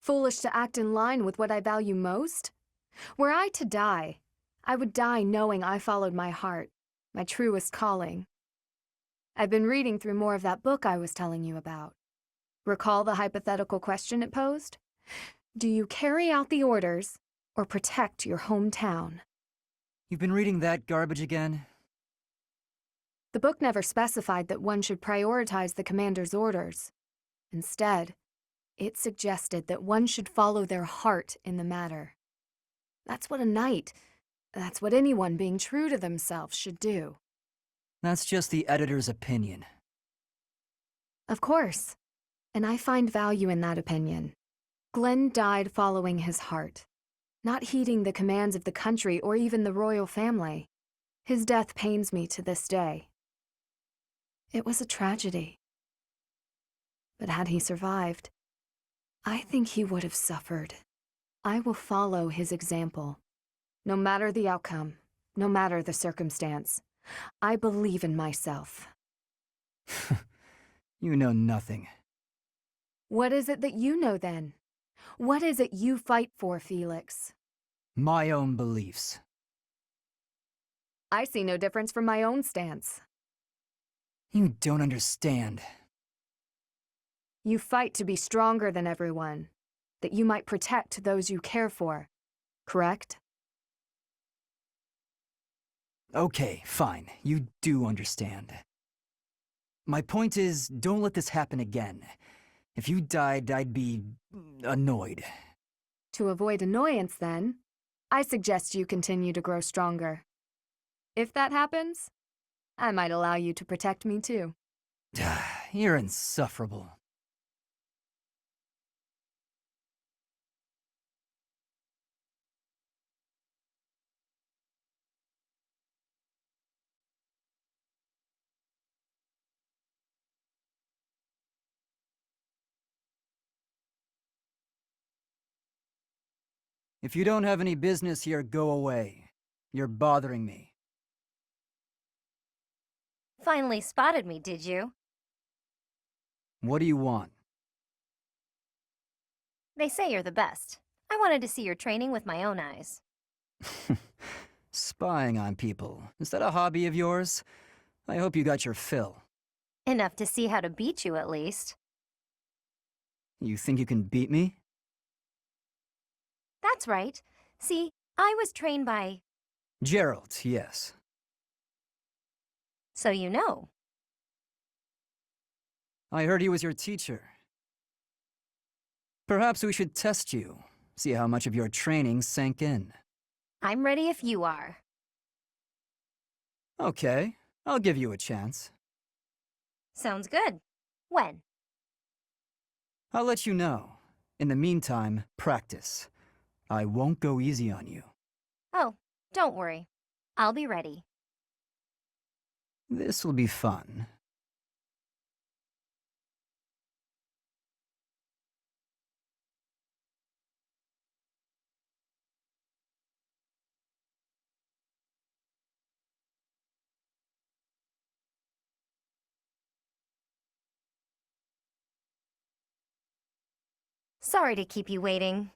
Foolish to act in line with what I value most? Were I to die, I would die knowing I followed my heart, my truest calling. I've been reading through more of that book I was telling you about. Recall the hypothetical question it posed? Do you carry out the orders or protect your hometown? You've been reading that garbage again? The book never specified that one should prioritize the commander's orders. Instead, it suggested that one should follow their heart in the matter. That's what a knight, that's what anyone being true to themselves should do. That's just the editor's opinion. Of course, and I find value in that opinion. Glenn died following his heart, not heeding the commands of the country or even the royal family. His death pains me to this day. It was a tragedy. But had he survived, I think he would have suffered. I will follow his example. No matter the outcome, no matter the circumstance, I believe in myself. You know nothing. What is it that you know then? What is it you fight for, Felix? My own beliefs. I see no difference from my own stance. You don't understand. You fight to be stronger than everyone, that you might protect those you care for, correct? Okay, fine. You do understand. My point is, don't let this happen again. If you died, I'd be annoyed. To avoid annoyance, then, I suggest you continue to grow stronger. If that happens, I might allow you to protect me too. You're insufferable. If you don't have any business here, go away. You're bothering me. Finally spotted me, did you? What do you want? They say you're the best. I wanted to see your training with my own eyes. Spying on people. Is that a hobby of yours? I hope you got your fill. Enough to see how to beat you, at least. You think you can beat me? That's right. See, I was trained by... Gerald, yes. So you know. I heard he was your teacher. Perhaps we should test you, see how much of your training sank in. I'm ready if you are. Okay, I'll give you a chance. Sounds good. When? I'll let you know. In the meantime, practice. I won't go easy on you. Oh, don't worry. I'll be ready. This will be fun. Sorry to keep you waiting.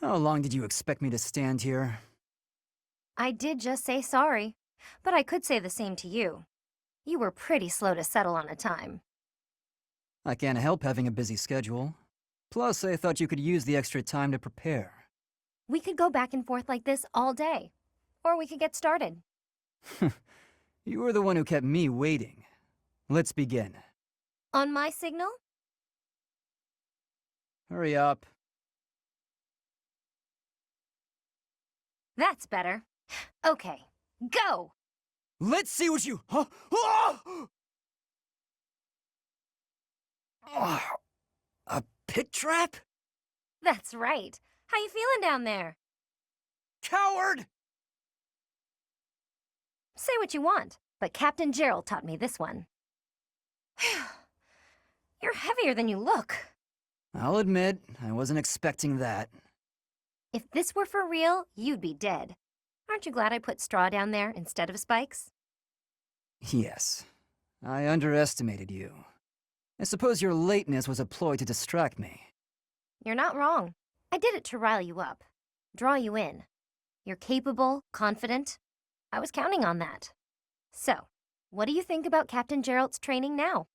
How long did you expect me to stand here? I did just say sorry, but I could say the same to you. You were pretty slow to settle on a time. I can't help having a busy schedule. Plus, I thought you could use the extra time to prepare. We could go back and forth like this all day. Or we could get started. You were the one who kept me waiting. Let's begin. On my signal? Hurry up. That's better. Okay, go! Let's see what you... Huh? Ah! A pit trap? That's right. How you feeling down there? Coward! Say what you want, but Captain Gerald taught me this one. You're heavier than you look. I'll admit, I wasn't expecting that. If this were for real, you'd be dead. Aren't you glad I put straw down there instead of spikes? Yes. I underestimated you. I suppose your lateness was a ploy to distract me. You're not wrong. I did it to rile you up. Draw you in. You're capable, confident. I was counting on that. So, what do you think about Captain Gerald's training now?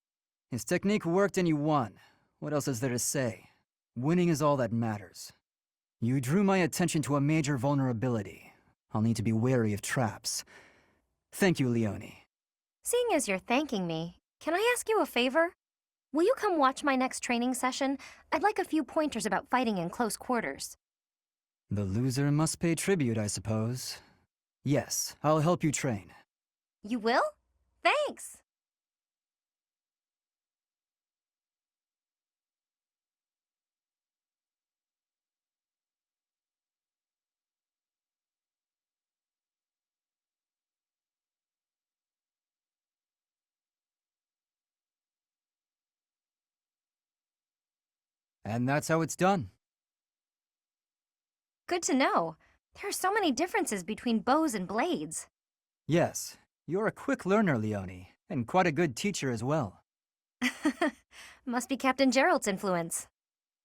His technique worked and you won. What else is there to say? Winning is all that matters. You drew my attention to a major vulnerability. I'll need to be wary of traps. Thank you, Leonie. Seeing as you're thanking me, can I ask you a favor? Will you come watch my next training session? I'd like a few pointers about fighting in close quarters. The loser must pay tribute, I suppose. Yes, I'll help you train. You will? Thanks! And that's how it's done. Good to know. There are so many differences between bows and blades. Yes, you're a quick learner, Leonie, and quite a good teacher as well. Must be Captain Gerald's influence.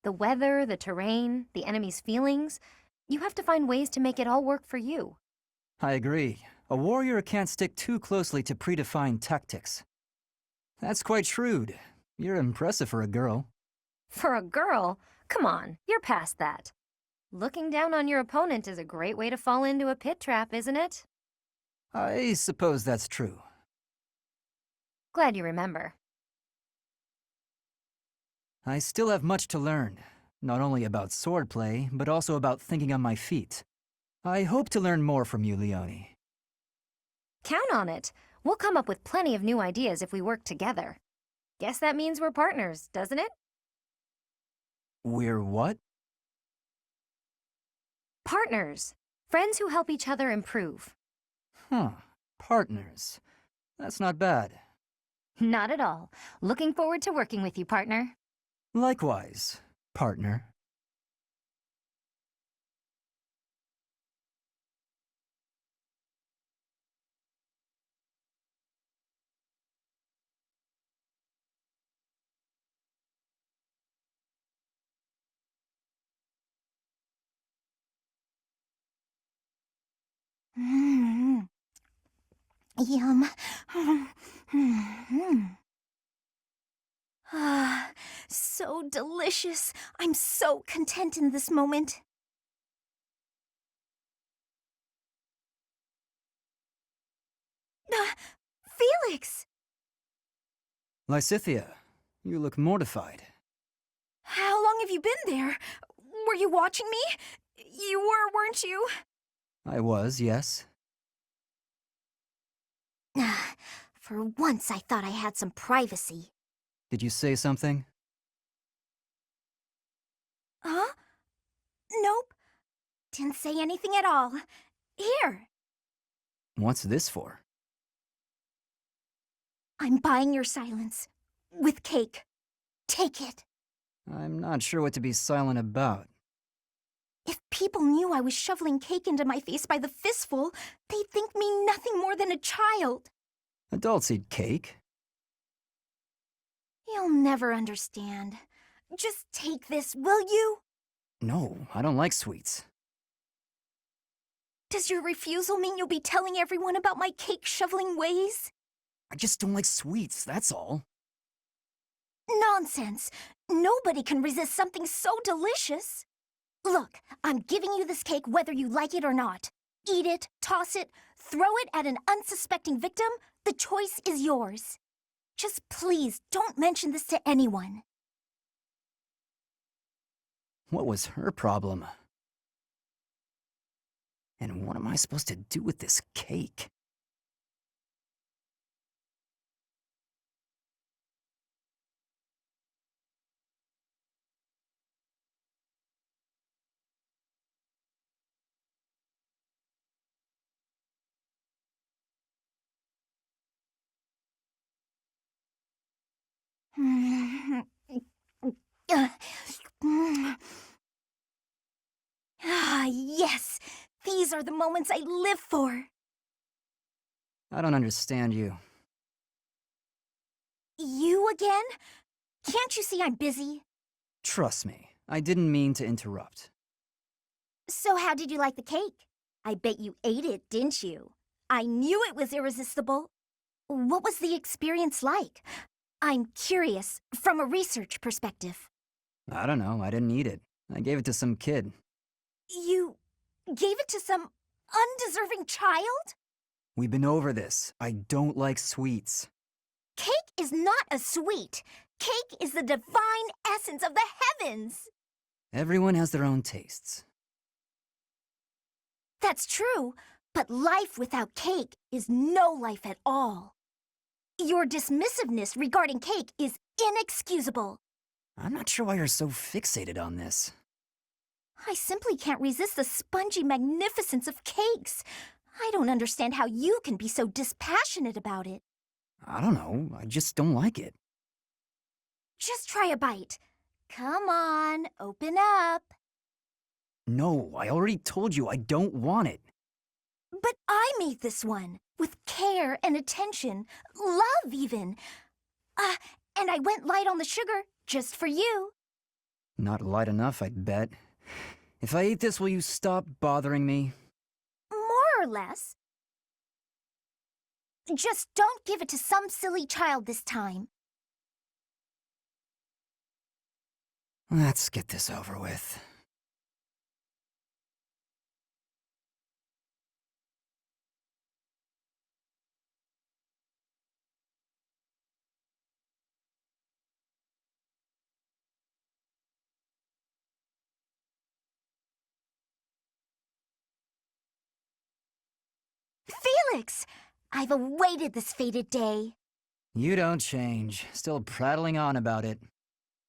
The weather, the terrain, the enemy's feelings. You have to find ways to make it all work for you. I agree. A warrior can't stick too closely to predefined tactics. That's quite shrewd. You're impressive for a girl. For a girl? Come on, you're past that. Looking down on your opponent is a great way to fall into a pit trap, isn't it? I suppose that's true. Glad you remember. I still have much to learn, not only about swordplay, but also about thinking on my feet. I hope to learn more from you, Leonie. Count on it. We'll come up with plenty of new ideas if we work together. Guess that means we're partners, doesn't it? We're what? Partners. Friends who help each other improve. Huh. Partners. That's not bad. Not at all. Looking forward to working with you, partner. Likewise, partner. Yum. Ah, so delicious. I'm so content in this moment. Felix! Lysithea, you look mortified. How long have you been there? Were you watching me? You were, weren't you? I was, yes. For once, I thought I had some privacy. Did you say something? Huh? Nope. Didn't say anything at all. Here. What's this for? I'm buying your silence. With cake. Take it. I'm not sure what to be silent about. If people knew I was shoveling cake into my face by the fistful, they'd think me nothing more than a child. Adults eat cake. You'll never understand. Just take this, will you? No, I don't like sweets. Does your refusal mean you'll be telling everyone about my cake-shoveling ways? I just don't like sweets, that's all. Nonsense! Nobody can resist something so delicious. Look, I'm giving you this cake whether you like it or not. Eat it, toss it, throw it at an unsuspecting victim. The choice is yours. Just please don't mention this to anyone. What was her problem? And what am I supposed to do with this cake? Ah, yes! These are the moments I live for! I don't understand you. You again? Can't you see I'm busy? Trust me, I didn't mean to interrupt. So how did you like the cake? I bet you ate it, didn't you? I knew it was irresistible. What was the experience like? I'm curious, from a research perspective. I don't know, I didn't eat it. I gave it to some kid. You gave it to some undeserving child? We've been over this. I don't like sweets. Cake is not a sweet. Cake is the divine essence of the heavens. Everyone has their own tastes. That's true, but life without cake is no life at all. Your dismissiveness regarding cake is inexcusable. I'm not sure why you're so fixated on this. I simply can't resist the spongy magnificence of cakes. I don't understand how you can be so dispassionate about it. I don't know, I just don't like it. Just try a bite. Come on, open up. No, I already told you I don't want it. But I made this one, with care and attention, love even. And I went light on the sugar, just for you. Not light enough, I'd bet. If I eat this, will you stop bothering me? More or less. Just don't give it to some silly child this time. Let's get this over with. Felix! I've awaited this fated day. You don't change. Still prattling on about it.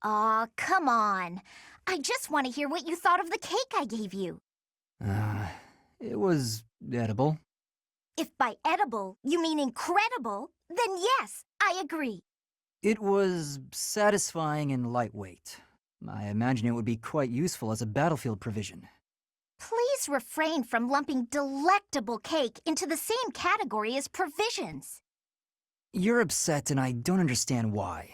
Aw, come on. I just want to hear what you thought of the cake I gave you. It was edible. If by edible you mean incredible, then yes, I agree. It was satisfying and lightweight. I imagine it would be quite useful as a battlefield provision. Please refrain from lumping delectable cake into the same category as provisions. You're upset and I don't understand why.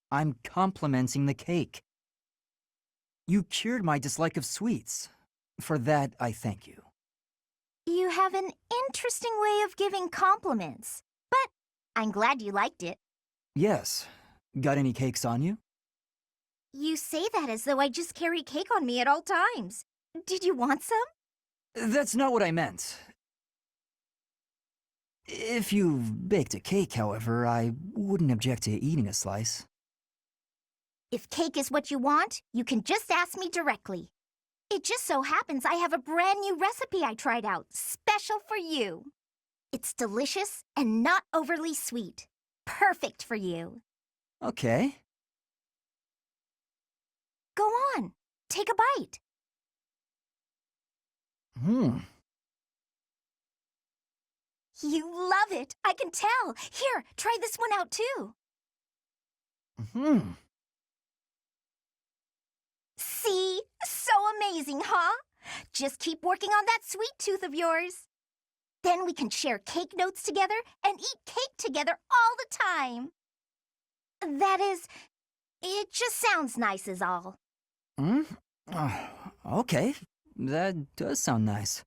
I'm complimenting the cake. You cured my dislike of sweets. For that, I thank you. You have an interesting way of giving compliments, but I'm glad you liked it. Yes. Got any cakes on you? You say that as though I just carry cake on me at all times. Did you want some? That's not what I meant. If you've baked a cake, however, I wouldn't object to eating a slice. If cake is what you want, you can just ask me directly. It just so happens I have a brand new recipe I tried out, special for you. It's delicious and not overly sweet. Perfect for you. Okay. Go on, take a bite. You love it, I can tell. Here, try this one out too. See? So amazing, huh? Just keep working on that sweet tooth of yours. Then we can share cake notes together and eat cake together all the time. That is, it just sounds nice is all. Okay. That does sound nice.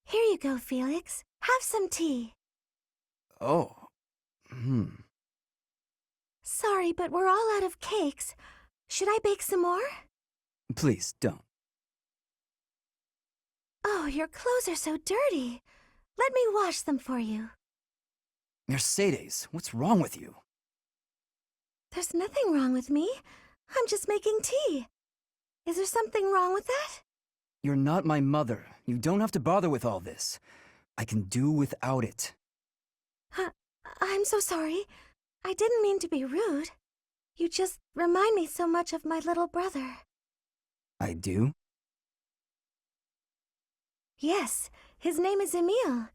Here you go, Felix. Have some tea. Oh. Sorry, but we're all out of cakes. Should I bake some more? Please, don't. Oh, your clothes are so dirty. Let me wash them for you. Mercedes, what's wrong with you? There's nothing wrong with me. I'm just making tea. Is there something wrong with that? You're not my mother. You don't have to bother with all this. I can do without it. I'm so sorry. I didn't mean to be rude. You just remind me so much of my little brother. I do? Yes, his name is Emile.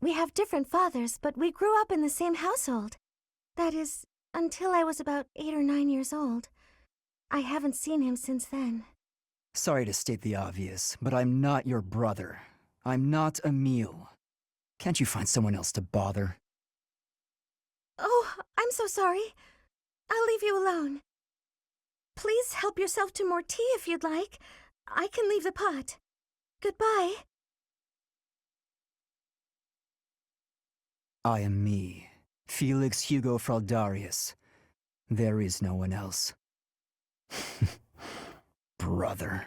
We have different fathers, but we grew up in the same household. That is, until I was about 8 or 9 years old. I haven't seen him since then. Sorry to state the obvious, but I'm not your brother. I'm not Emile. Can't you find someone else to bother? Oh, I'm so sorry. I'll leave you alone. Please help yourself to more tea if you'd like. I can leave the pot. Goodbye. I am me, Felix Hugo Fraldarius. There is no one else. Brother.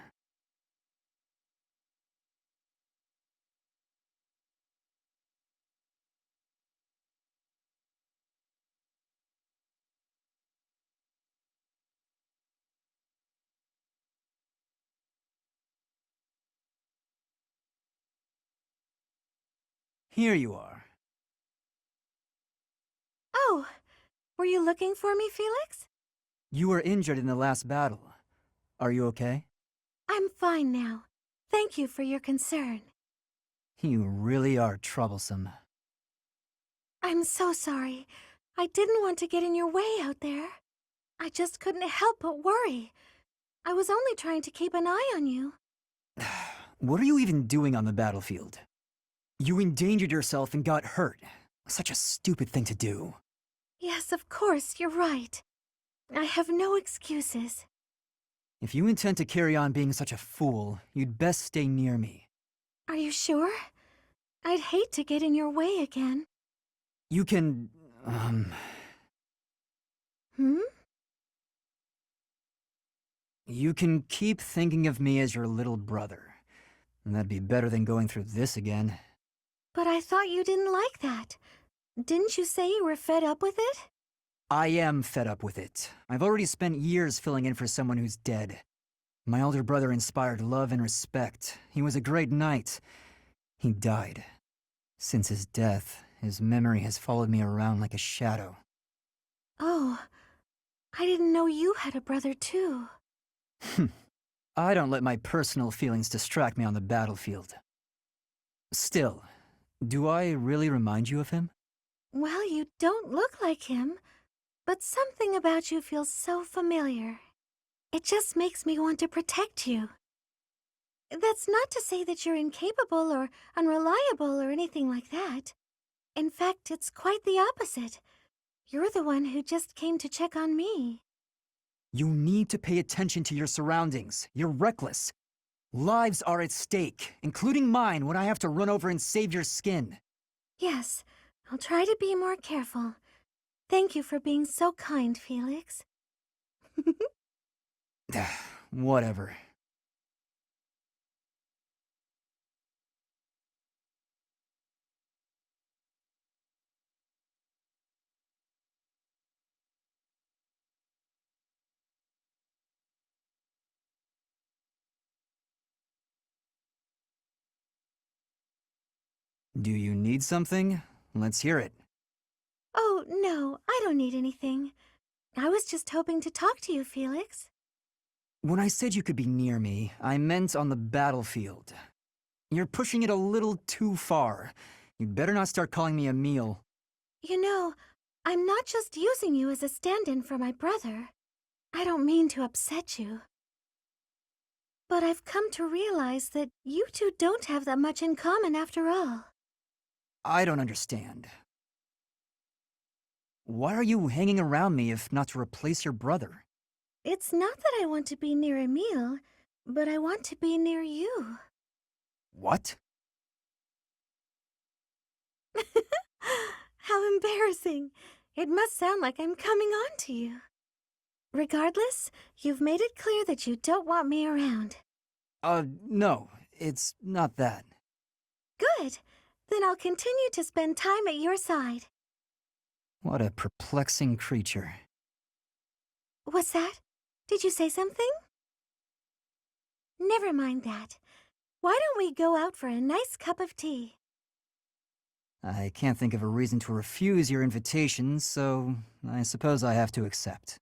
Here you are. Oh, were you looking for me, Felix? You were injured in the last battle. Are you okay? I'm fine now. Thank you for your concern. You really are troublesome. I'm so sorry. I didn't want to get in your way out there. I just couldn't help but worry. I was only trying to keep an eye on you. What are you even doing on the battlefield? You endangered yourself and got hurt. Such a stupid thing to do. Yes, of course, you're right. I have no excuses. If you intend to carry on being such a fool, you'd best stay near me. Are you sure? I'd hate to get in your way again. You can, You can keep thinking of me as your little brother. And that'd be better than going through this again. But I thought you didn't like that. Didn't you say you were fed up with it? I am fed up with it. I've already spent years filling in for someone who's dead. My older brother inspired love and respect. He was a great knight. He died. Since his death, his memory has followed me around like a shadow. Oh, I didn't know you had a brother too. I don't let my personal feelings distract me on the battlefield. Still, do I really remind you of him? Well, you don't look like him, but something about you feels so familiar. It just makes me want to protect you. That's not to say that you're incapable or unreliable or anything like that. In fact, it's quite the opposite. You're the one who just came to check on me. You need to pay attention to your surroundings. You're reckless. Lives are at stake, including mine when I have to run over and save your skin. Yes, I'll try to be more careful. Thank you for being so kind, Felix. Whatever. Do you need something? Let's hear it. Oh, no, I don't need anything. I was just hoping to talk to you, Felix. When I said you could be near me, I meant on the battlefield. You're pushing it a little too far. You'd better not start calling me Emile. You know, I'm not just using you as a stand-in for my brother. I don't mean to upset you. But I've come to realize that you two don't have that much in common after all. I don't understand. Why are you hanging around me if not to replace your brother? It's not that I want to be near Emile, but I want to be near you. What? How embarrassing. It must sound like I'm coming on to you. Regardless, you've made it clear that you don't want me around. No, it's not that. Good. Then I'll continue to spend time at your side. What a perplexing creature. What's that? Did you say something? Never mind that. Why don't we go out for a nice cup of tea? I can't think of a reason to refuse your invitation, so I suppose I have to accept.